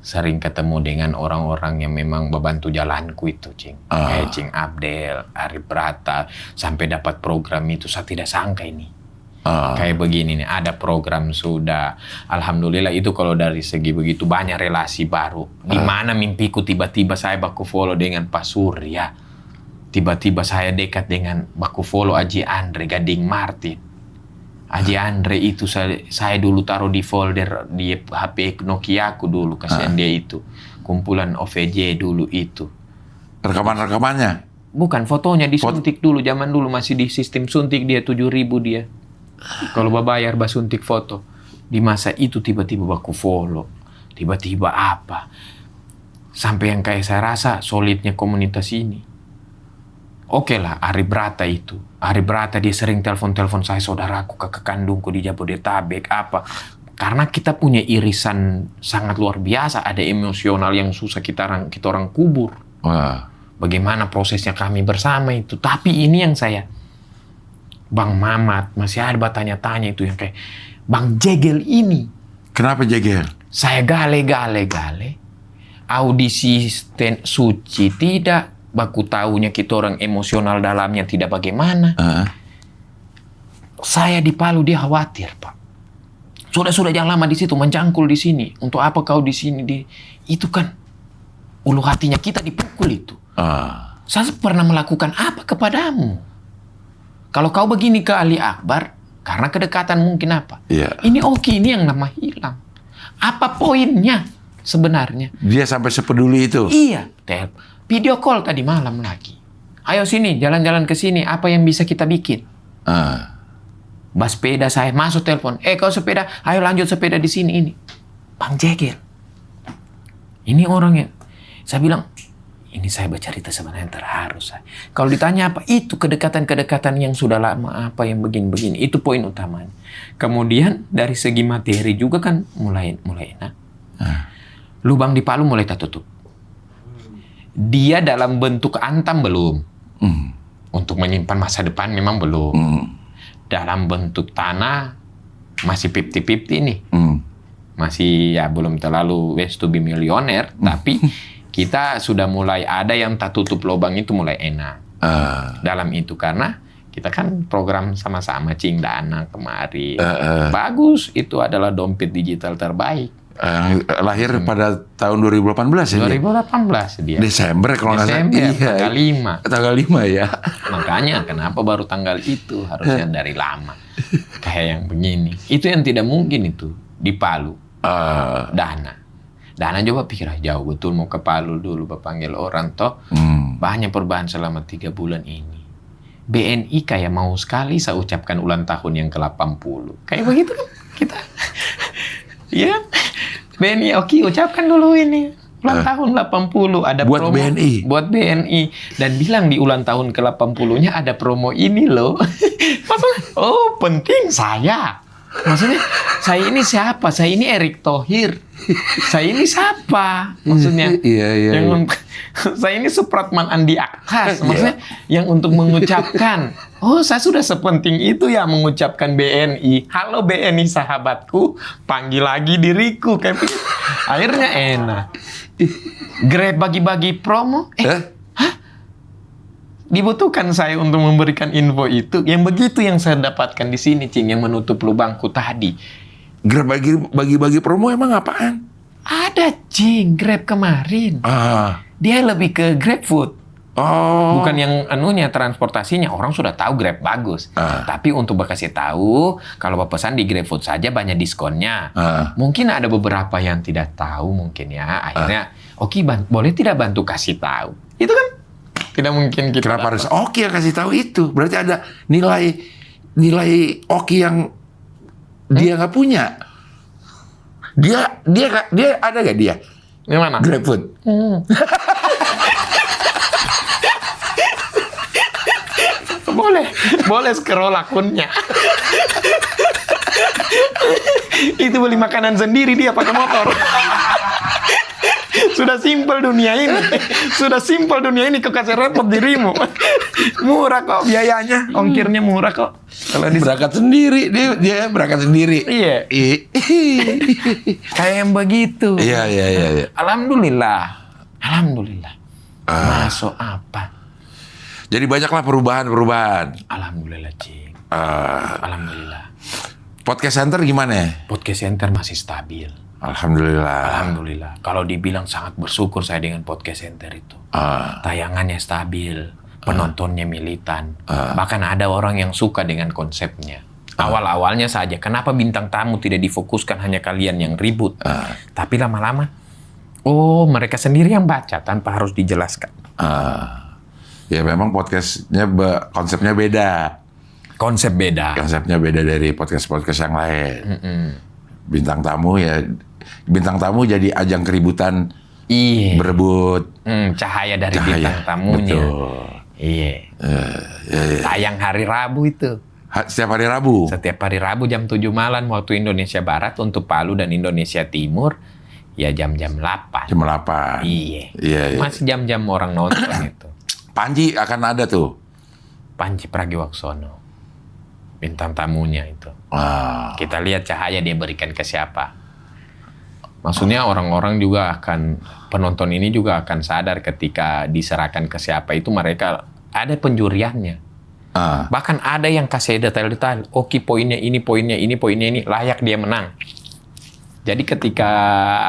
A: sering ketemu dengan orang-orang yang memang membantu jalanku itu, Cing. Kayak Cing Abdel, Arif Brata, sampai dapat program itu, saya tidak sangka ini. Kayak begini nih, ada program sudah. Alhamdulillah itu kalau dari segi begitu banyak relasi baru. Di mana mimpiku tiba-tiba saya baku follow dengan Pak Surya. Tiba-tiba saya dekat dengan baku follow Aji Andre, Gading Martin. Aji Andre itu saya dulu taruh di folder di HP Nokia aku dulu, kasihan dia itu. Kumpulan OVJ dulu itu.
B: Rekaman-rekamannya?
A: Bukan, fotonya disuntik dulu, zaman dulu masih di sistem suntik dia 7.000 dia. Kalau bayar suntik foto. Di masa itu tiba-tiba baku follow. Tiba-tiba apa. Sampai yang kayak saya rasa solidnya komunitas ini. Oke lah, Ari Brata itu. Ari Brata dia sering telepon-telepon saya, saudaraku, kakak kandungku di Jabodetabek, apa. Karena kita punya irisan sangat luar biasa. Ada emosional yang susah kita orang kubur.
B: Wah.
A: Bagaimana prosesnya kami bersama itu. Tapi ini yang saya, Bang Mamat, masih ada tanya-tanya itu yang kayak, Bang Jegel ini.
B: Kenapa Jegel?
A: Saya gale. Audisi suci tidak. Baku taunya kita orang emosional dalamnya tidak bagaimana. Saya di Palu dia khawatir, Pak. Sudah jangan lama di situ, mencangkul di sini. Untuk apa kau di sini? Itu kan ulu hatinya kita dipukul itu. Saya pernah melakukan apa kepadamu? Kalau kau begini ke Ali Akbar, karena kedekatan mungkin apa?
B: Iya.
A: Ini Oki ini yang nama hilang. Apa poinnya sebenarnya?
B: Dia sampai sepeduli itu?
A: Iya. Video call tadi malam lagi. Ayo sini, jalan-jalan ke sini. Apa yang bisa kita bikin? Bas sepeda saya masuk telepon. Kau sepeda, ayo lanjut sepeda di sini ini. Bang Jegel. Ini orangnya. Saya bilang, ini saya bercerita sebenarnya terharu saya. Kalau ditanya apa, itu kedekatan-kedekatan yang sudah lama, apa yang begini-begini. Itu poin utamanya. Kemudian dari segi materi juga kan mulai enak. Lubang di Palu mulai tertutup. Dia dalam bentuk antam belum. Untuk menyimpan masa depan memang belum. Dalam bentuk tanah masih 50-50 nih. Masih ya belum terlalu ways to be millionaire. Tapi kita sudah mulai ada yang tak tutup lubang itu mulai enak. Dalam itu karena kita kan program sama-sama Cing Dana kemarin. Bagus, itu adalah dompet digital terbaik.
B: Lahir pada tahun 2018 ya?
A: 2018 dia.
B: Desember kalau nggak salah.
A: Desember,
B: Iya.
A: tanggal 5.
B: Tanggal 5 ya.
A: Makanya kenapa baru tanggal itu? Harusnya dari lama. Kayak yang begini. Itu yang tidak mungkin itu. Di Palu. Dana coba pikir, jauh betul mau ke Palu dulu. Panggil orang toh. Banyak perubahan selama 3 bulan ini. BNI kayak mau sekali saya ucapkan ulang tahun yang ke-80. Kayak begitu kan kita. Iya. BNI, oke, ucapkan dulu ini. Ulang tahun 80 ada
B: buat
A: promo.
B: BNI.
A: Buat BNI. Dan bilang di ulang tahun ke-80-nya ada promo ini loh. Maksudnya, oh penting saya. Maksudnya, saya ini siapa? Saya ini Erick Thohir. Saya ini siapa? Maksudnya,
B: Iya.
A: saya ini Supratman Andi Akas. Maksudnya, yang untuk mengucapkan, oh saya sudah sepenting itu ya mengucapkan BNI. Halo BNI sahabatku, panggil lagi diriku. Kayak begitu. Akhirnya enak. Grab bagi-bagi promo. Dibutuhkan saya untuk memberikan info itu. Yang begitu yang saya dapatkan di sini, Cing, yang menutup lubangku tadi.
B: Grab bagi-bagi promo emang apaan?
A: Ada, Cing, Grab kemarin. Dia lebih ke Grab Food. Bukan yang anunya, transportasinya. Orang sudah tahu Grab bagus. Tapi untuk kasih tahu, kalau pesan di Grab Food saja banyak diskonnya. Mungkin ada beberapa yang tidak tahu mungkin ya. Akhirnya, oke, boleh tidak bantu kasih tahu? Itu kan tidak mungkin kita.
B: Kenapa harus Oki yang kasih tahu itu? Berarti ada nilai Oki yang dia nggak punya. Dia ada nggak dia?
A: Di mana?
B: GrabFood.
A: Boleh scroll akunnya. Itu beli makanan sendiri dia pakai motor. Sudah simpel dunia ini kok kasih repot dirimu. Murah kok biayanya, ongkirnya murah kok. Kalau
B: Berangkat sendiri, dia berangkat sendiri.
A: Iya. Kayak yang begitu.
B: Iya.
A: Alhamdulillah. Masuk apa?
B: Jadi banyaklah perubahan.
A: Alhamdulillah, Cing. Alhamdulillah.
B: Podcast Center gimana?
A: Podcast Center masih stabil.
B: Alhamdulillah.
A: Kalau dibilang sangat bersyukur saya dengan Podcast Center itu. Tayangannya stabil, penontonnya militan. Bahkan ada orang yang suka dengan konsepnya. Awal-awalnya saja. Kenapa bintang tamu tidak difokuskan hanya kalian yang ribut? Tapi lama-lama, oh mereka sendiri yang baca tanpa harus dijelaskan.
B: Ya memang podcastnya konsepnya beda.
A: Konsep beda.
B: Konsepnya beda dari podcast-podcast yang lain. Bintang tamu jadi ajang keributan,
A: Iya.
B: berebut
A: Cahaya dari bintang tamunya.
B: Betul.
A: Iya. Tayang hari Rabu itu.
B: Setiap hari Rabu.
A: Setiap hari Rabu jam 7 malam waktu Indonesia Barat, untuk Palu dan Indonesia Timur ya jam-jam 8.
B: Jam 8.
A: Iya.
B: Iya.
A: Masih jam-jam orang nonton itu.
B: Panji akan ada tuh.
A: Panji Pragiwaksono. Bintang tamunya itu. Kita lihat cahaya dia berikan ke siapa. Maksudnya orang-orang juga akan, penonton ini juga akan sadar ketika diserahkan ke siapa itu mereka ada penjuriannya. Bahkan ada yang kasih detail-detail. Oke, poinnya ini, layak dia menang. Jadi ketika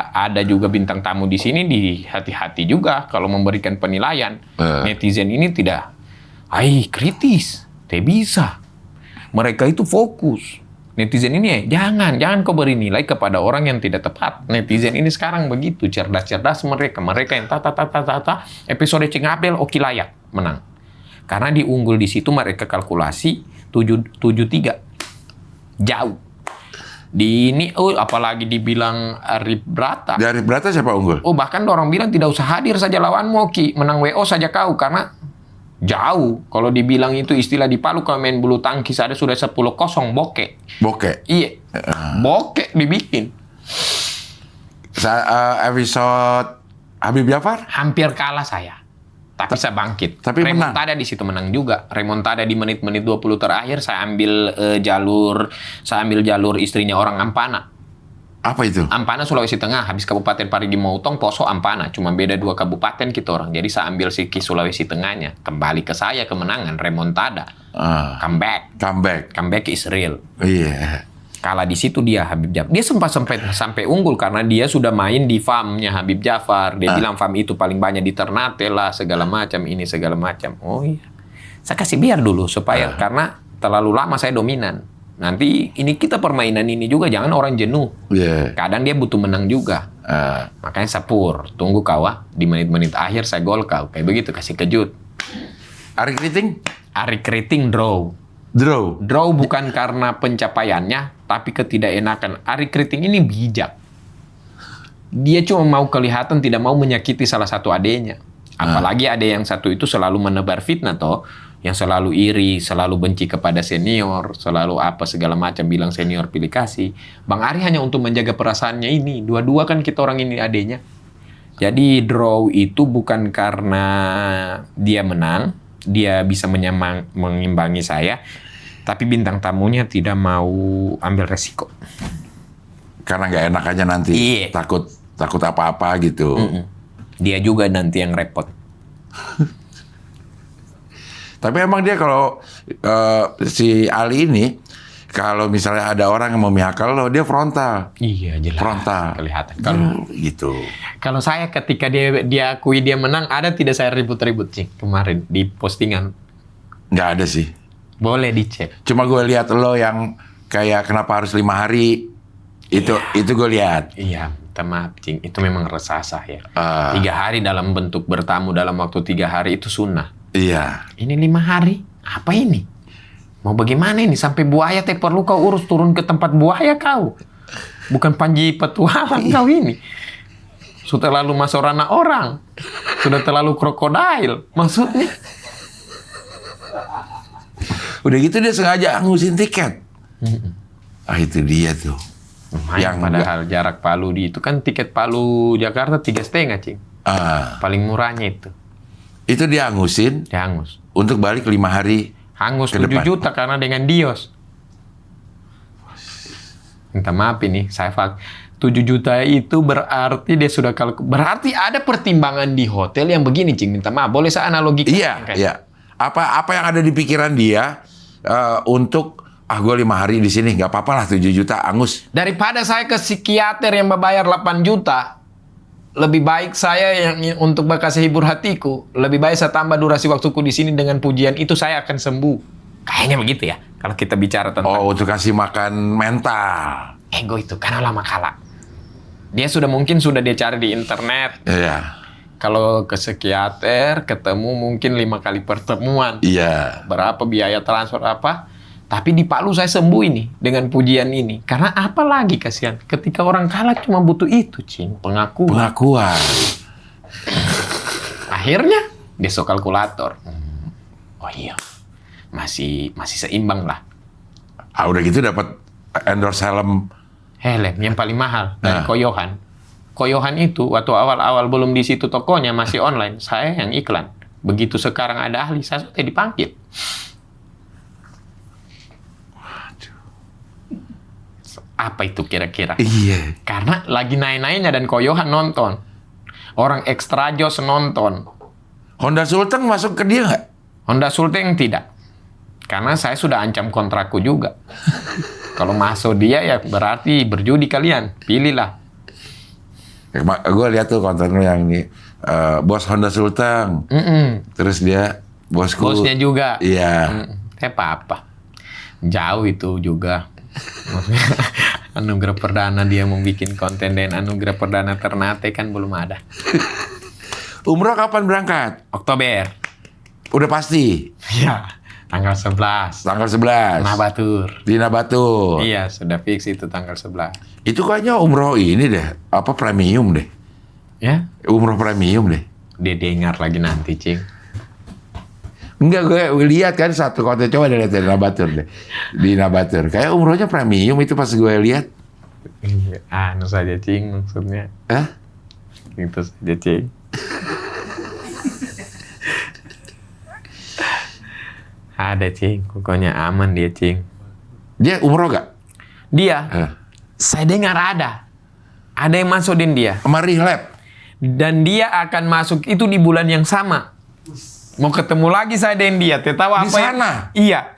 A: ada juga bintang tamu di sini, hati-hati juga kalau memberikan penilaian. Netizen ini tidak, kritis, tidak bisa. Mereka itu fokus. Netizen ini jangan kau beri nilai kepada orang yang tidak tepat. Netizen ini sekarang begitu, cerdas mereka yang episode Cing Abel oke layak menang. Karena diunggul di situ mereka kalkulasi 7-3 jauh. Di ini apalagi dibilang Arif Brata.
B: Di Arif Brata siapa unggul?
A: Bahkan orang bilang tidak usah hadir saja lawanmu, Oki, menang WO saja kau karena jauh. Kalau dibilang itu istilah di Palu kalau main bulu tangkis ada sudah 10-0 bokeh. Iya. Bokeh dibikin.
B: Episode Habib Jafar
A: hampir kalah saya. Tapi saya bangkit.
B: Tapi
A: remontada di situ menang juga. Remontada di menit-menit 20 terakhir saya ambil jalur istrinya orang Ampana.
B: Apa itu?
A: Ampana Sulawesi Tengah, habis Kabupaten Parigi Motong, Poso Ampana, cuma beda 2 kabupaten kita orang. Jadi saya ambil Siki Sulawesi Tengahnya, kembali ke saya kemenangan, remontada, comeback is real.
B: Iya.
A: Kalah di situ dia Habib Jafar. Dia sampai unggul karena dia sudah main di farmnya Habib Jafar. Dia bilang farm itu paling banyak di Ternate lah, segala macam ini segala macam. Oh iya, saya kasih biar dulu supaya karena terlalu lama saya dominan. Nanti ini kita permainan ini juga jangan orang jenuh. Kadang dia butuh menang juga. Makanya sapur, tunggu kau di menit-menit akhir saya gol kau. Kayak begitu, kasih kejut.
B: Ari
A: Keriting draw. Draw bukan karena pencapaiannya, tapi ketidakenakan. Ari Keriting ini bijak. Dia cuma mau kelihatan tidak mau menyakiti salah satu adenya. Apalagi ada yang satu itu selalu menebar fitnah toh. Yang selalu iri, selalu benci kepada senior, selalu apa segala macam, bilang senior pilih kasih. Bang Ari hanya untuk menjaga perasaannya ini. Dua-dua kan kita orang ini adenya. Jadi draw itu bukan karena dia menang, dia bisa mengimbangi saya, tapi bintang tamunya tidak mau ambil resiko.
B: Karena nggak enak aja nanti.
A: Iya.
B: Takut apa-apa gitu.
A: Dia juga nanti yang repot.
B: Tapi emang dia kalau si Ali ini, kalau misalnya ada orang yang memihak lo, dia frontal.
A: Iya, jelas.
B: Frontal.
A: Kelihatan. Kalau
B: gitu.
A: Kalau saya ketika dia akui dia menang, ada tidak saya ribut-ribut sih kemarin di postingan?
B: Nggak ada sih.
A: Boleh dicek.
B: Cuma gue lihat lo yang kayak kenapa harus 5 hari. Itu gue lihat.
A: Iya, maaf Cing. Itu memang resasah ya. 3 hari dalam bentuk bertamu dalam waktu 3 hari itu sunnah.
B: Iya.
A: Ini 5 hari? Apa ini? Mau bagaimana ini? Sampai buaya perlu kau urus turun ke tempat buaya kau. Bukan Panji petualang kau ini. Sudah terlalu masuk ranah orang. Sudah terlalu krokodil. Maksudnya?
B: Udah gitu dia sengaja ngusin tiket. Itu dia tuh.
A: Yang padahal jarak Palu itu kan tiket Palu Jakarta 3,5 Cing. Paling murahnya itu.
B: Itu dia hangusin.
A: Dihangus.
B: Untuk balik 5 hari.
A: Hangus 7 juta karena dengan Dios. Minta maaf ini, saya 7 juta itu berarti dia sudah berarti ada pertimbangan di hotel yang begini, Cing. Minta maaf, boleh saya analogikan?
B: Iya. Apa yang ada di pikiran dia untuk gue 5 hari di sini nggak apa-apa lah 7 juta angus.
A: Daripada saya ke psikiater yang membayar 8 juta, lebih baik saya yang untuk berkasih hibur hatiku. Lebih baik saya tambah durasi waktuku di sini dengan pujian itu saya akan sembuh. Kayaknya begitu ya. Kalau kita bicara tentang
B: untuk kasih makan mental.
A: ego itu, karena lama kalah. Dia mungkin sudah dia cari di internet.
B: Iya.
A: Kalau ke psikiater, ketemu mungkin 5 kali pertemuan.
B: Iya.
A: Berapa biaya transfer apa. Tapi di Palu saya sembuh ini dengan pujian ini. Karena apa lagi kasihan. Ketika orang kalah cuma butuh itu, Cing. Pengakuan.
B: Pengakuan.
A: Akhirnya besok kalkulator. Oh iya. Masih seimbang lah.
B: Udah gitu dapat endorse helm.
A: Helm yang paling mahal dari Koyohan. Koyohan itu waktu awal-awal belum di situ tokonya, masih online. Saya yang iklan. Begitu sekarang ada ahli, saya sudah dipanggil. Apa itu kira-kira?
B: Iya.
A: Karena lagi naik-naiknya dan Koyohan nonton. Orang ekstra jos nonton.
B: Honda Sultan masuk ke dia nggak?
A: Honda Sultan tidak. Karena saya sudah ancam kontrakku juga. Kalau masuk dia ya berarti berjudi kalian. Pilihlah.
B: Gue lihat tuh konten lu yang ini. Bos Honda Sultan. Terus dia bosku.
A: Bosnya juga.
B: Iya.
A: Apa-apa. Jauh itu juga. Maksudnya anugerah perdana dia mau bikin konten dan anugerah perdana Ternate kan belum ada.
B: Umroh kapan berangkat?
A: Oktober.
B: Udah pasti.
A: Iya. Tanggal 11.
B: Tanggal 11.
A: Nabatur.
B: Di Nabatur.
A: Iya, sudah fix itu tanggal 11.
B: Itu kayaknya umroh ini deh. Apa premium deh.
A: Ya?
B: Umroh premium deh.
A: Dia dengar lagi nanti, Cing.
B: Enggak, gue lihat kan satu konten, coba deh lihat dari Nabatur deh. Di Nabatur. Kayak umrohnya premium itu pas gue lihat.
A: Anu saja, Cing, maksudnya.
B: Hah?
A: Itu saja, Cing. Ada, Cing. Pokoknya aman dia, Cing.
B: Dia umroh gak?
A: Dia, saya dengar ada. Ada yang masukin dia.
B: Sama Rihlab.
A: Dan dia akan masuk itu di bulan yang sama. Mau ketemu lagi saya dengan dia. Tahu apa
B: Di sana?
A: Iya.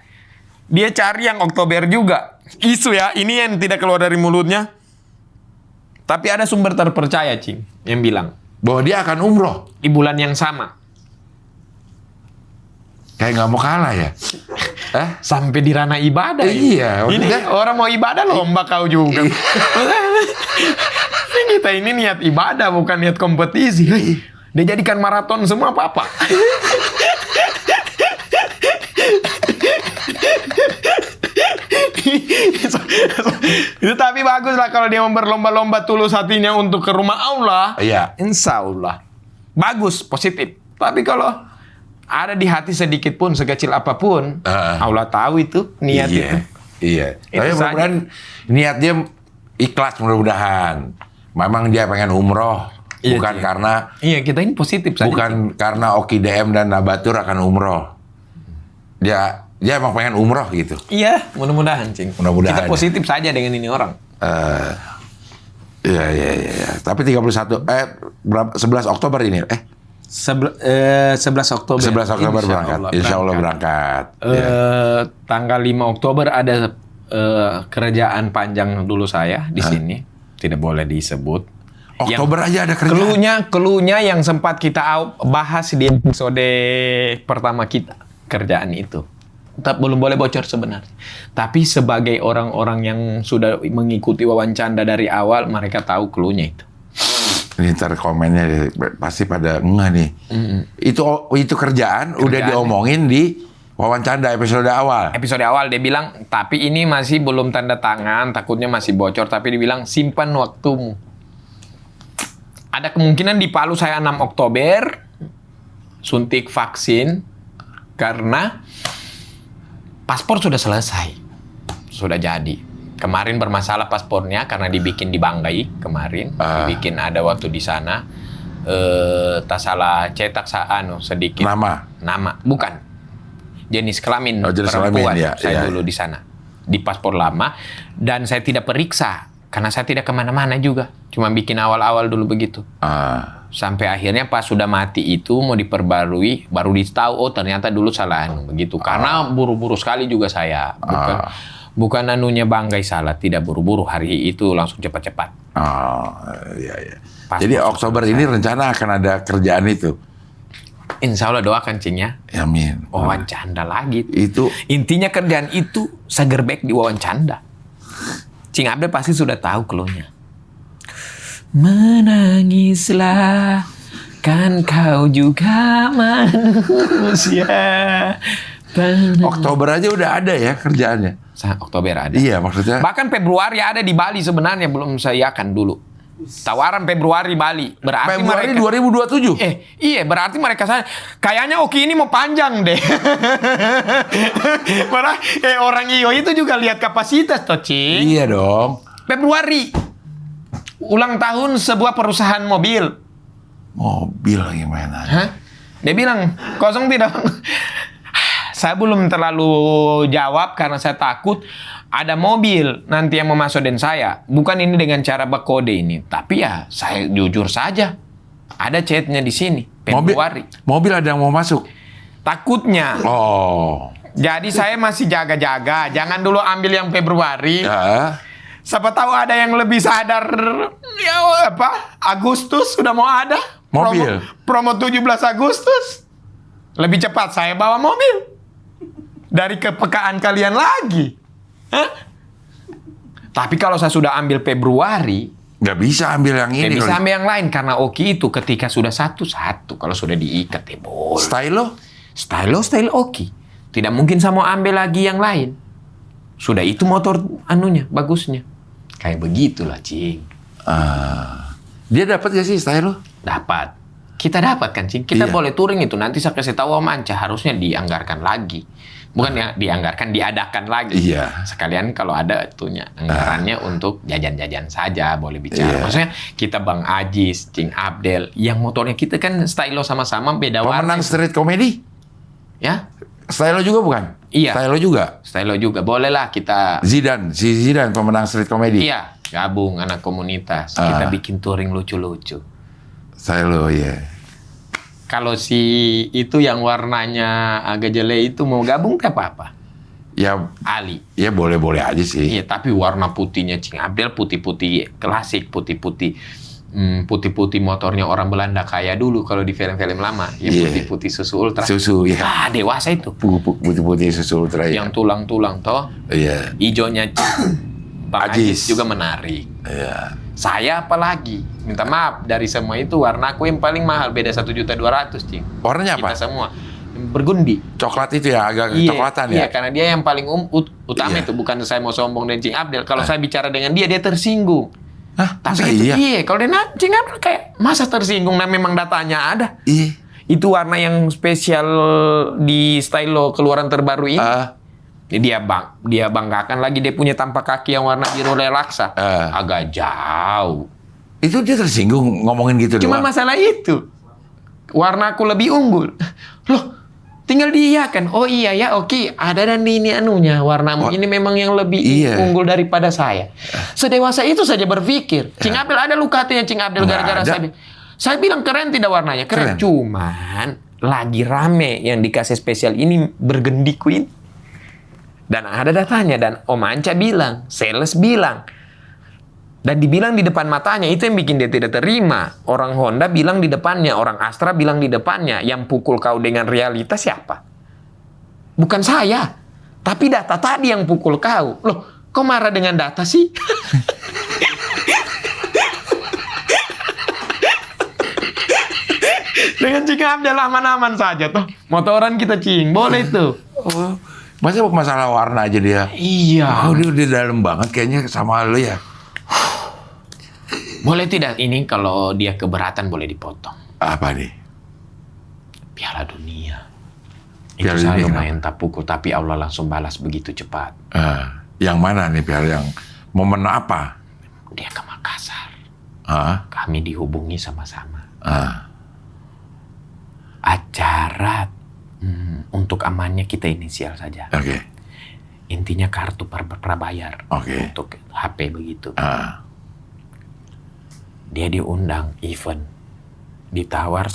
A: Dia cari yang Oktober juga. Isu ya, ini yang tidak keluar dari mulutnya. Tapi ada sumber terpercaya, Cing, yang bilang
B: Bahwa dia akan umroh.
A: di bulan yang sama.
B: Kayak nggak mau kalah ya?
A: Sampai di ranah ibadah.
B: Iya.
A: Ini
B: Udah.
A: orang mau ibadah lomba kau juga. Kita ini niat ibadah bukan niat kompetisi. Dia jadikan maraton semua apa-apa. Itu tapi bagus lah kalau dia mau berlomba-lomba tulus hatinya untuk ke rumah Allah.
B: Iya.
A: Insya Allah. Bagus, positif. Tapi kalau ada di hati sedikit pun, sekecil apapun, Allah tahu itu, niat
B: Iya.
A: itu.
B: Iya.
A: Itu
B: Tapi
A: saja.
B: mudah-mudahan niat dia ikhlas mudah-mudahan. Memang dia pengen umroh.
A: Iya,
B: Bukan
A: Ci.
B: karena
A: Iya, kita ini positif saja.
B: bukan karena Oki DM dan Nabatur akan umroh. Dia emang pengen umroh gitu.
A: Iya, mudah-mudahan, Cing.
B: Mudah-mudahan,
A: Kita positif saja dengan ini orang.
B: Iya. Tapi 11 Oktober ini.
A: 11 Oktober.
B: 11 Oktober berangkat. Insya Allah berangkat. Iya.
A: Tanggal 5 Oktober ada kerajaan panjang dulu saya di sini. Tidak boleh disebut.
B: Oktober aja ada kerjaan.
A: Keluhnya yang sempat kita bahas di episode pertama kita. Kerjaan itu. Belum boleh bocor sebenarnya. Tapi sebagai orang-orang yang sudah mengikuti wawancara dari awal, mereka tahu keluhnya itu.
B: Ini ntar komennya pasti pada ngeh nih. Itu kerjaan udah diomongin di wawancara episode awal.
A: Episode awal dia bilang, tapi ini masih belum tanda tangan, takutnya masih bocor. Tapi dia bilang, simpan waktumu. Ada kemungkinan di Palu saya 6 Oktober, suntik vaksin, karena paspor sudah selesai. Sudah jadi. Kemarin bermasalah paspornya karena dibikin di Banggai kemarin. Dibikin ada waktu di sana. Tak salah cetak sedikit. Nama. Bukan. Jenis kelamin
B: jenis
A: perempuan.
B: kelamin, ya,
A: Saya dulu di sana. Di paspor lama. Dan saya tidak periksa. Karena saya tidak kemana-mana juga. Cuma bikin awal-awal dulu begitu. Sampai akhirnya pas sudah mati itu mau diperbarui, baru ditahu oh ternyata dulu salah begitu. Karena buru-buru sekali juga saya. Bukan anunya Banggai salah, tidak buru-buru hari itu langsung cepat-cepat.
B: Iya. Jadi Oktober ini rencana akan ada kerjaan itu.
A: Insya Allah doakan Cing ya.
B: Amin.
A: Wawancanda lagi.
B: Itu
A: Intinya kerjaan itu segerbek di wawancanda. Cing Abdel pasti sudah tahu clue-nya. Menangislah, kan kau juga manusia.
B: Oktober aja udah ada ya kerjaannya.
A: Oktober ada.
B: Iya maksudnya.
A: Bahkan Februari ada di Bali sebenarnya, belum saya iakan dulu. Tawaran Februari Bali. Berarti
B: Februari
A: mereka
B: 2027.
A: Iya, berarti mereka sana kayaknya Oki ini mau panjang deh. Padahal orang Iyo itu juga lihat kapasitas toh, Cing.
B: Iya dong.
A: Februari ulang tahun sebuah perusahaan mobil.
B: Mobil gimana?
A: Hah? Dia bilang, kosong tidak? Saya belum terlalu jawab karena saya takut ada mobil nanti yang mau masuk dan saya. Bukan ini dengan cara berkode ini. Tapi ya saya jujur saja. Ada chatnya di sini. Februari.
B: Mobil ada yang mau masuk?
A: Takutnya.
B: Oh.
A: Jadi saya masih jaga-jaga. Jangan dulu ambil yang Februari.
B: Ya.
A: Siapa tahu ada yang lebih sadar. Ya apa? Agustus sudah mau ada.
B: Mobil.
A: Promo 17 Agustus. Lebih cepat saya bawa mobil. Dari kepekaan kalian lagi. Hah? Tapi kalau saya sudah ambil Februari,
B: Nggak bisa ambil yang ini.
A: nggak bisa
B: kalau-
A: ambil yang lain. Karena Oki itu ketika sudah satu-satu. Kalau sudah diikat ya boleh.
B: Style lo?
A: Style Oki. Tidak mungkin saya mau ambil lagi yang lain. Sudah itu motor anunya, bagusnya. Kayak begitulah, Cing.
B: Dia dapat gak sih style lo?
A: Dapat. Kita dapat kan, Cing. Kita
B: Iya.
A: boleh touring itu. Nanti saya kasih tahu Om Anca. Harusnya dianggarkan lagi. Bukan yang dianggarkan, diadakan lagi.
B: Iya.
A: Sekalian kalau ada itunya anggarannya untuk jajan-jajan saja boleh bicara.
B: Iya.
A: Maksudnya kita Bang Ajis, Cing Abdel, yang motornya kita kan style sama-sama beda warna.
B: Pemenang street comedy?
A: Ya,
B: Style lo juga bukan?
A: Iya.
B: Style lo juga?
A: style juga. Boleh lah kita.
B: Zidane, si Zidane pemenang street comedy.
A: Iya, gabung anak komunitas. Kita bikin touring lucu-lucu.
B: Style lo, iya.
A: Kalau si itu yang warnanya agak jelek itu mau gabung ke apa-apa?
B: Ya,
A: Ali.
B: ya boleh-boleh aja sih.
A: Iya, tapi warna putihnya Cing Abdel putih-putih klasik, putih-putih. Putih-putih motornya orang Belanda kayak dulu kalau di film-film lama. Yang
B: Iya.
A: putih-putih susu ultra.
B: Susu, ya.
A: Ah, dewasa itu.
B: Putih-putih susu ultra ya.
A: Yang tulang-tulang toh.
B: Iya.
A: Ijonya Bang
B: Ajis.
A: Ajis juga menarik.
B: Iya.
A: Saya apalagi, minta maaf dari semua itu warna aku yang paling mahal, beda 1.200.000 Cing.
B: Warnanya apa?
A: Kita semua bergundi.
B: Coklat itu ya, agak
A: Iya,
B: coklatan
A: iya,
B: ya.
A: karena dia yang paling utama
B: Iya.
A: itu. Bukan saya mau sombong dengan Cing Abdel. Kalau saya bicara dengan dia tersinggung.
B: Hah?
A: Tapi
B: Masa
A: itu
B: iya?
A: kalau dia Cing Abdel kayak masa tersinggung, nah memang datanya ada.
B: Iya.
A: Itu warna yang spesial di stylo keluaran terbaru ini. Dia banggakan lagi dia punya tampak kaki yang warna biru relaksa. Agak jauh.
B: Itu dia tersinggung ngomongin gitu
A: Cuma
B: doang.
A: masalah itu. Warna aku lebih unggul. Loh, tinggal dia kan. Oh iya ya, oke. Ada dan ini anunya. Warnamu ini memang yang lebih
B: Iya.
A: unggul daripada saya. Sedewasa itu saja berpikir. Cing Abdel ada luka hatinya Cing Abdel
B: Nggak
A: gara-gara
B: ada.
A: saya bilang keren tidak warnanya? Keren.
B: Keren.
A: Cuman lagi rame yang dikasih spesial ini bergendiku ini. Dan ada datanya. Dan Om Anca bilang, sales bilang. Dan dibilang di depan matanya, itu yang bikin dia tidak terima. Orang Honda bilang di depannya, orang Astra bilang di depannya. Yang pukul kau dengan realitas siapa? Bukan saya. Tapi data tadi yang pukul kau. Loh, kok marah dengan data sih? Dengan Cing Abdel aman-aman saja tuh. Motoran kita Cing, boleh tuh.
B: Oh, masa masalah warna aja dia?
A: Iya.
B: Oh, dia udah dalam banget kayaknya sama lo ya.
A: Boleh tidak ini kalau dia keberatan boleh dipotong.
B: Apa nih?
A: Piala Dunia. Itu
B: Piala
A: saya
B: Dunia
A: lumayan tak pukul, tapi Allah langsung balas begitu cepat.
B: Yang mana nih piala yang momen apa?
A: Dia ke Makassar.
B: Ah,
A: Kami dihubungi sama-sama.
B: ah,
A: Acara untuk amannya kita inisial saja.
B: oke.
A: Intinya kartu prabayar
B: Oke.
A: untuk HP begitu.
B: Ah,
A: Dia diundang event, ditawar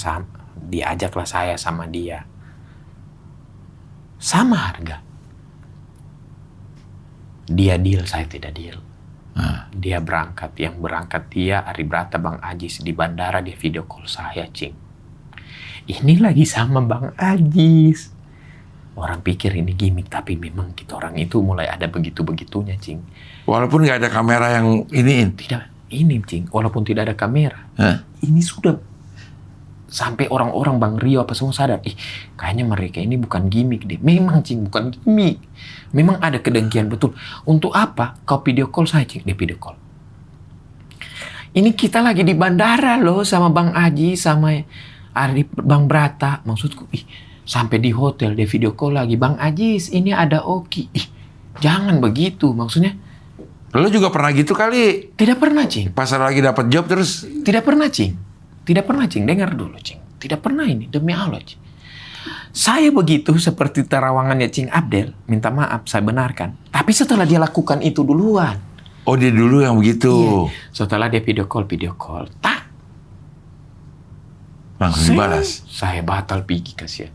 A: diajaklah saya sama dia. Sama harga. Dia deal, saya tidak deal. Dia berangkat, yang berangkat dia Ari Brata Bang Ajis di bandara dia video call saya Cing. Ini lagi sama Bang Ajis. Orang pikir ini gimmick, tapi memang kita orang itu mulai ada begitu-begitunya, Cing.
B: Walaupun nggak ada kamera yang iniin.
A: Tidak, ini, Cing. Walaupun tidak ada kamera.
B: Hah?
A: Ini sudah sampai orang-orang Bang Rio apa semua sadar. Kayaknya mereka ini bukan gimmick deh. Memang, Cing, bukan gimmick. Memang ada kedengkian betul. Untuk apa kau video call saya, Cing? Dia video call. Ini kita lagi di bandara loh sama Bang Aji, sama Bang Brata. Maksudku, sampai di hotel dia video call lagi. Bang Ajis, ini ada Oki. Jangan begitu. Maksudnya,
B: Lo juga pernah gitu kali?
A: tidak pernah, Cing.
B: Pas lagi dapat job terus.
A: Tidak pernah, Cing. Tidak pernah, Cing. Dengar dulu, Cing. Tidak pernah ini. Demi Allah, Cing. Saya begitu seperti terawangannya Cing Abdel. Minta maaf, saya benarkan. Tapi setelah dia lakukan itu duluan.
B: Oh, dia dulu yang begitu.
A: Iya. Setelah dia video call. Tak.
B: Langsung dibalas.
A: Saya batal pergi, kasihan.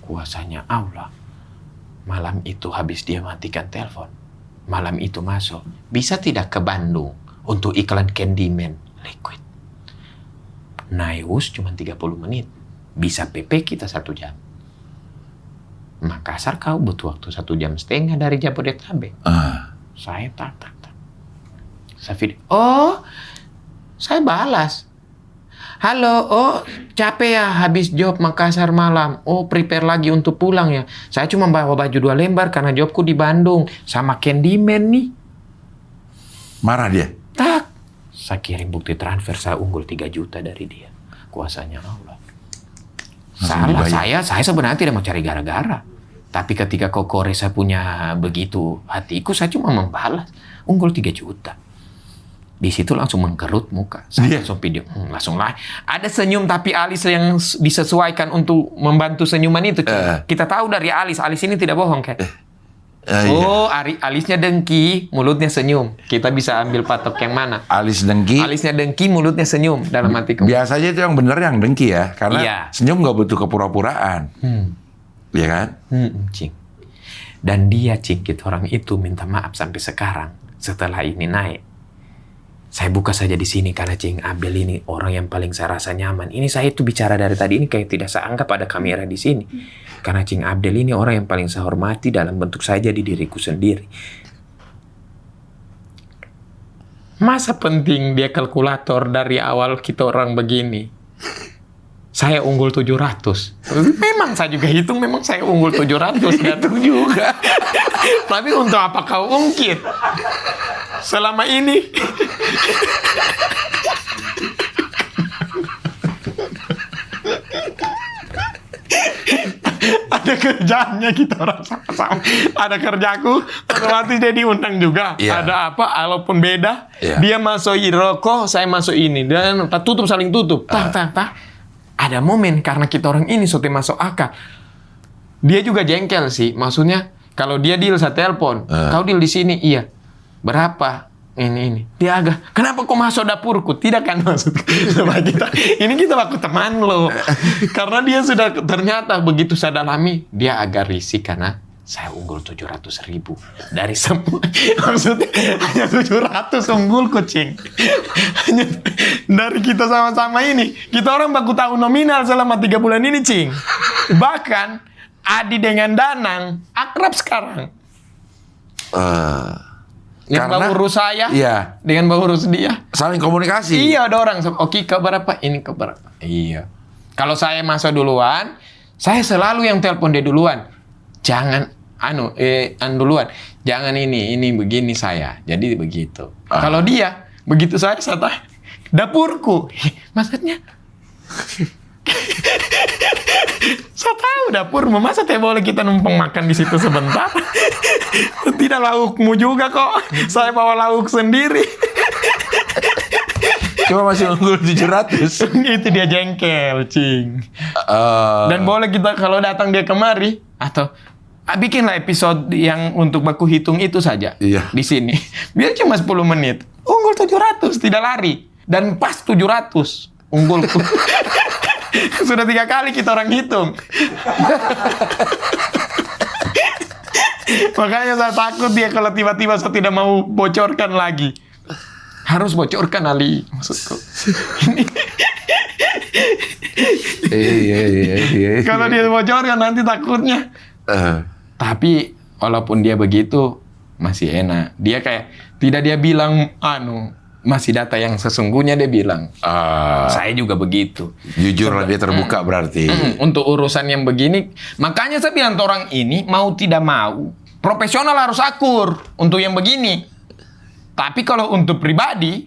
A: Kuasanya Allah. Malam itu habis dia matikan telepon. Malam itu masuk. Bisa tidak ke Bandung untuk iklan Candyman Liquid? Naik cuma 30 menit. Bisa PP kita 1 jam. Makassar kau butuh waktu 1,5 jam dari Jabodetabek. Saya tak. Saya video. Oh, saya balas. Halo, capek ya habis job Makassar malam. Oh, prepare lagi untuk pulang ya. Saya cuma bawa baju 2 lembar karena jobku di Bandung. Sama Candyman nih.
B: Marah dia?
A: Tak. Saya kirim bukti transfer, saya unggul 3 juta dari dia. Kuasanya Allah. Salah, saya sebenarnya tidak mau cari gara-gara. Tapi ketika kau kore saya punya begitu hatiku, saya cuma membalas. Unggul 3 juta. Di situ langsung mengkerut muka. Saya langsung video, langsung lah. Ada senyum tapi alis yang disesuaikan untuk membantu senyuman itu. Kita tahu dari alis ini tidak bohong kan?
B: Iya.
A: Alisnya dengki, mulutnya senyum. Kita bisa ambil patok yang mana?
B: Alis dengki.
A: Alisnya dengki, mulutnya senyum dalam hatiku.
B: Biasanya itu yang benar yang dengki ya, karena
A: Iya.
B: senyum nggak butuh kepura-puraan. Iya kan?
A: Cing. Dan dia, Cing, kita orang itu minta maaf sampai sekarang. Setelah ini naik. Saya buka saja di sini karena Cing Abdel ini orang yang paling saya rasa nyaman. Ini saya itu bicara dari tadi ini kayak tidak saya anggap ada kamera di sini. Karena Cing Abdel ini orang yang paling saya hormati dalam bentuk saya jadi diriku sendiri. Masa penting dia kalkulator dari awal kita orang begini. Saya unggul 700. Memang saya juga hitung, memang saya unggul 700. Gak juga. Tapi untuk apa kau ungkit? Selama ini. Ada kerjaannya kita orang sama-sama. Ada kerjaku, otomatis dia diundang juga.
B: Yeah.
A: Ada apa, walaupun beda.
B: Yeah.
A: Dia masuk rokok, saya masuk ini. Dan tutup, saling tutup. Ada momen karena kita orang ini sudah masuk akal. Dia juga jengkel sih. Maksudnya, kalau dia deal saya telepon. Kau deal di sini? Iya. Berapa? Ini. Dia agak, kenapa kau masuk dapurku? Tidak kan maksud kita. Ini kita waktu teman loh. Karena dia sudah ternyata begitu saya dalami, dia agak risih karena saya unggul 700.000 dari semua. Maksudnya hanya 700 unggul kucing. Hanya dari kita sama-sama ini. Kita orang baku tahu nominal selama 3 bulan ini, Cing. Bahkan Adi dengan Danang akrab sekarang. Yang
B: Karena,
A: bawa urus saya,
B: iya.
A: dengan bawa urus dia.
B: Saling komunikasi.
A: Iya, ada orang. Oke, kau berapa? Ini kau berapa? Iya. Kalau saya masuk duluan, saya selalu yang telepon dia duluan. Jangan, duluan. Jangan ini begini saya. Jadi begitu. Kalau dia, begitu saya tanya, dapurku. Maksudnya? Saya tahu dapur, masa teh boleh kita numpang makan di situ sebentar? Tidak laukmu juga kok. Saya bawa lauk sendiri.
B: Cuma masih unggul 700.
A: Itu dia jengkel, Cing. Dan boleh kita kalau datang dia kemari atau bikinlah episode yang untuk baku hitung itu saja.
B: Iya.
A: Di sini. Biar cuma 10 menit. Unggul 700, tidak lari. Dan pas 700 unggulku. Sudah 3 kali kita orang hitung. Makanya saya takut dia kalau tiba-tiba saya tidak mau bocorkan lagi. Harus bocorkan, Ali. Maksudku.
B: Iya.
A: Kalau dia bocorin nanti takutnya. Tapi walaupun dia begitu masih enak. Dia kayak tidak dia bilang masih data yang sesungguhnya dia bilang. Saya juga begitu.
B: Jujur lah dia terbuka berarti.
A: Untuk urusan yang begini, makanya saya bilang ke orang ini mau tidak mau profesional harus akur untuk yang begini. Tapi kalau untuk pribadi,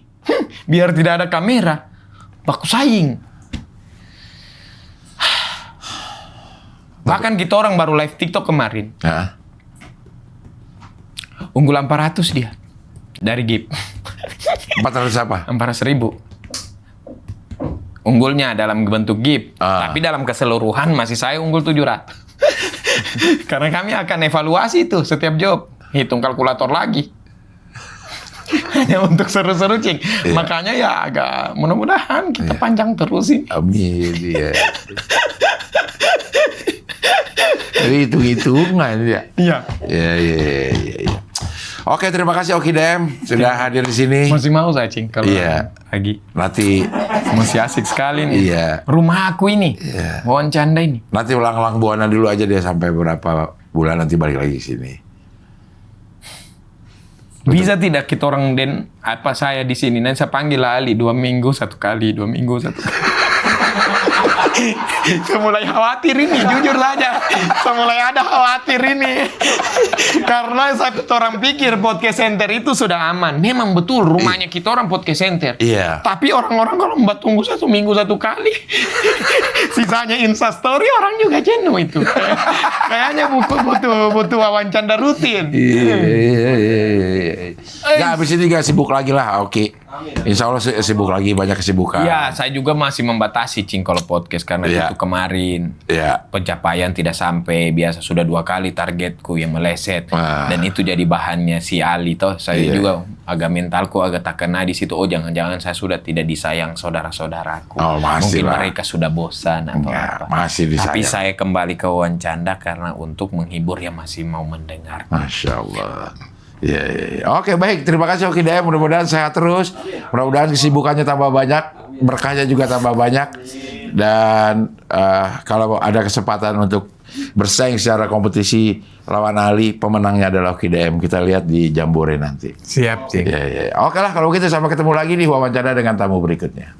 A: biar tidak ada kamera, baku saing. Bahkan kita orang baru live TikTok kemarin.
B: Hah?
A: Unggul 400 dia. Dari GIP.
B: 400 apa?
A: 400.000. Unggulnya dalam bentuk GIP. Tapi dalam keseluruhan masih saya unggul 700. Karena kami akan evaluasi itu setiap job. Hitung kalkulator lagi. Hanya untuk seru-seru, Cing.
B: Iya.
A: Makanya ya agak mudah-mudahan kita panjang terus sih.
B: Amin, iya. Tapi hitung-hitungan ya.
A: Iya.
B: Iya. Oke, terima kasih Oki Dem sudah hadir di sini.
A: Masih mau saya, Cing, kalau
B: Iya.
A: lagi.
B: Nanti
A: Masih asik sekali nih.
B: Iya.
A: Rumah aku ini.
B: Iya.
A: Wawancara ini.
B: ulang-ulang Buana dulu aja dia sampai berapa bulan nanti balik lagi ke sini.
A: Bisa tidak kita orang saya di sini nanti saya panggil Ali 2 minggu 1 kali, 2 minggu 1 kali. Saya mulai khawatir ini, jujur saja. Saya mulai ada khawatir ini. Karena orang pikir podcast center itu sudah aman. Memang betul rumahnya kita orang podcast center.
B: Iya.
A: Tapi orang-orang kalau mbak tunggu 1 minggu 1 kali, sisanya Instastory orang juga jenuh itu. Kayaknya butuh wawancara rutin.
B: Iya. Nggak, habis ini nggak sibuk lagi lah, Oki. Insya Allah sibuk lagi, banyak kesibukan.
A: Ya, saya juga masih membatasi, Cing, kalau podcast. Karena
B: Iya.
A: itu kemarin
B: Iya.
A: pencapaian tidak sampai. Biasa sudah 2 kali targetku yang meleset. Dan itu jadi bahannya si Ali. Toh saya
B: Iya.
A: juga agak mentalku agak tak kena di situ. Oh, jangan-jangan saya sudah tidak disayang saudara-saudaraku.
B: Oh, masih
A: Mungkin
B: lah.
A: mereka sudah bosan atau
B: Enggak,
A: apa.
B: masih disayang.
A: Tapi saya kembali ke Wancanda karena untuk menghibur yang masih mau mendengar.
B: Masya Allah. Iya. Oke, baik. Terima kasih Oki Dem. Mudah-mudahan sehat terus. Mudah-mudahan kesibukannya tambah banyak, berkahnya juga tambah banyak. Dan kalau ada kesempatan untuk bersaing secara kompetisi lawan Ali, pemenangnya adalah Oki Dem. Kita lihat di Jambore nanti.
A: Siap, Cing.
B: Iya. Oke lah, kalau gitu sampai ketemu lagi di wawancara dengan tamu berikutnya.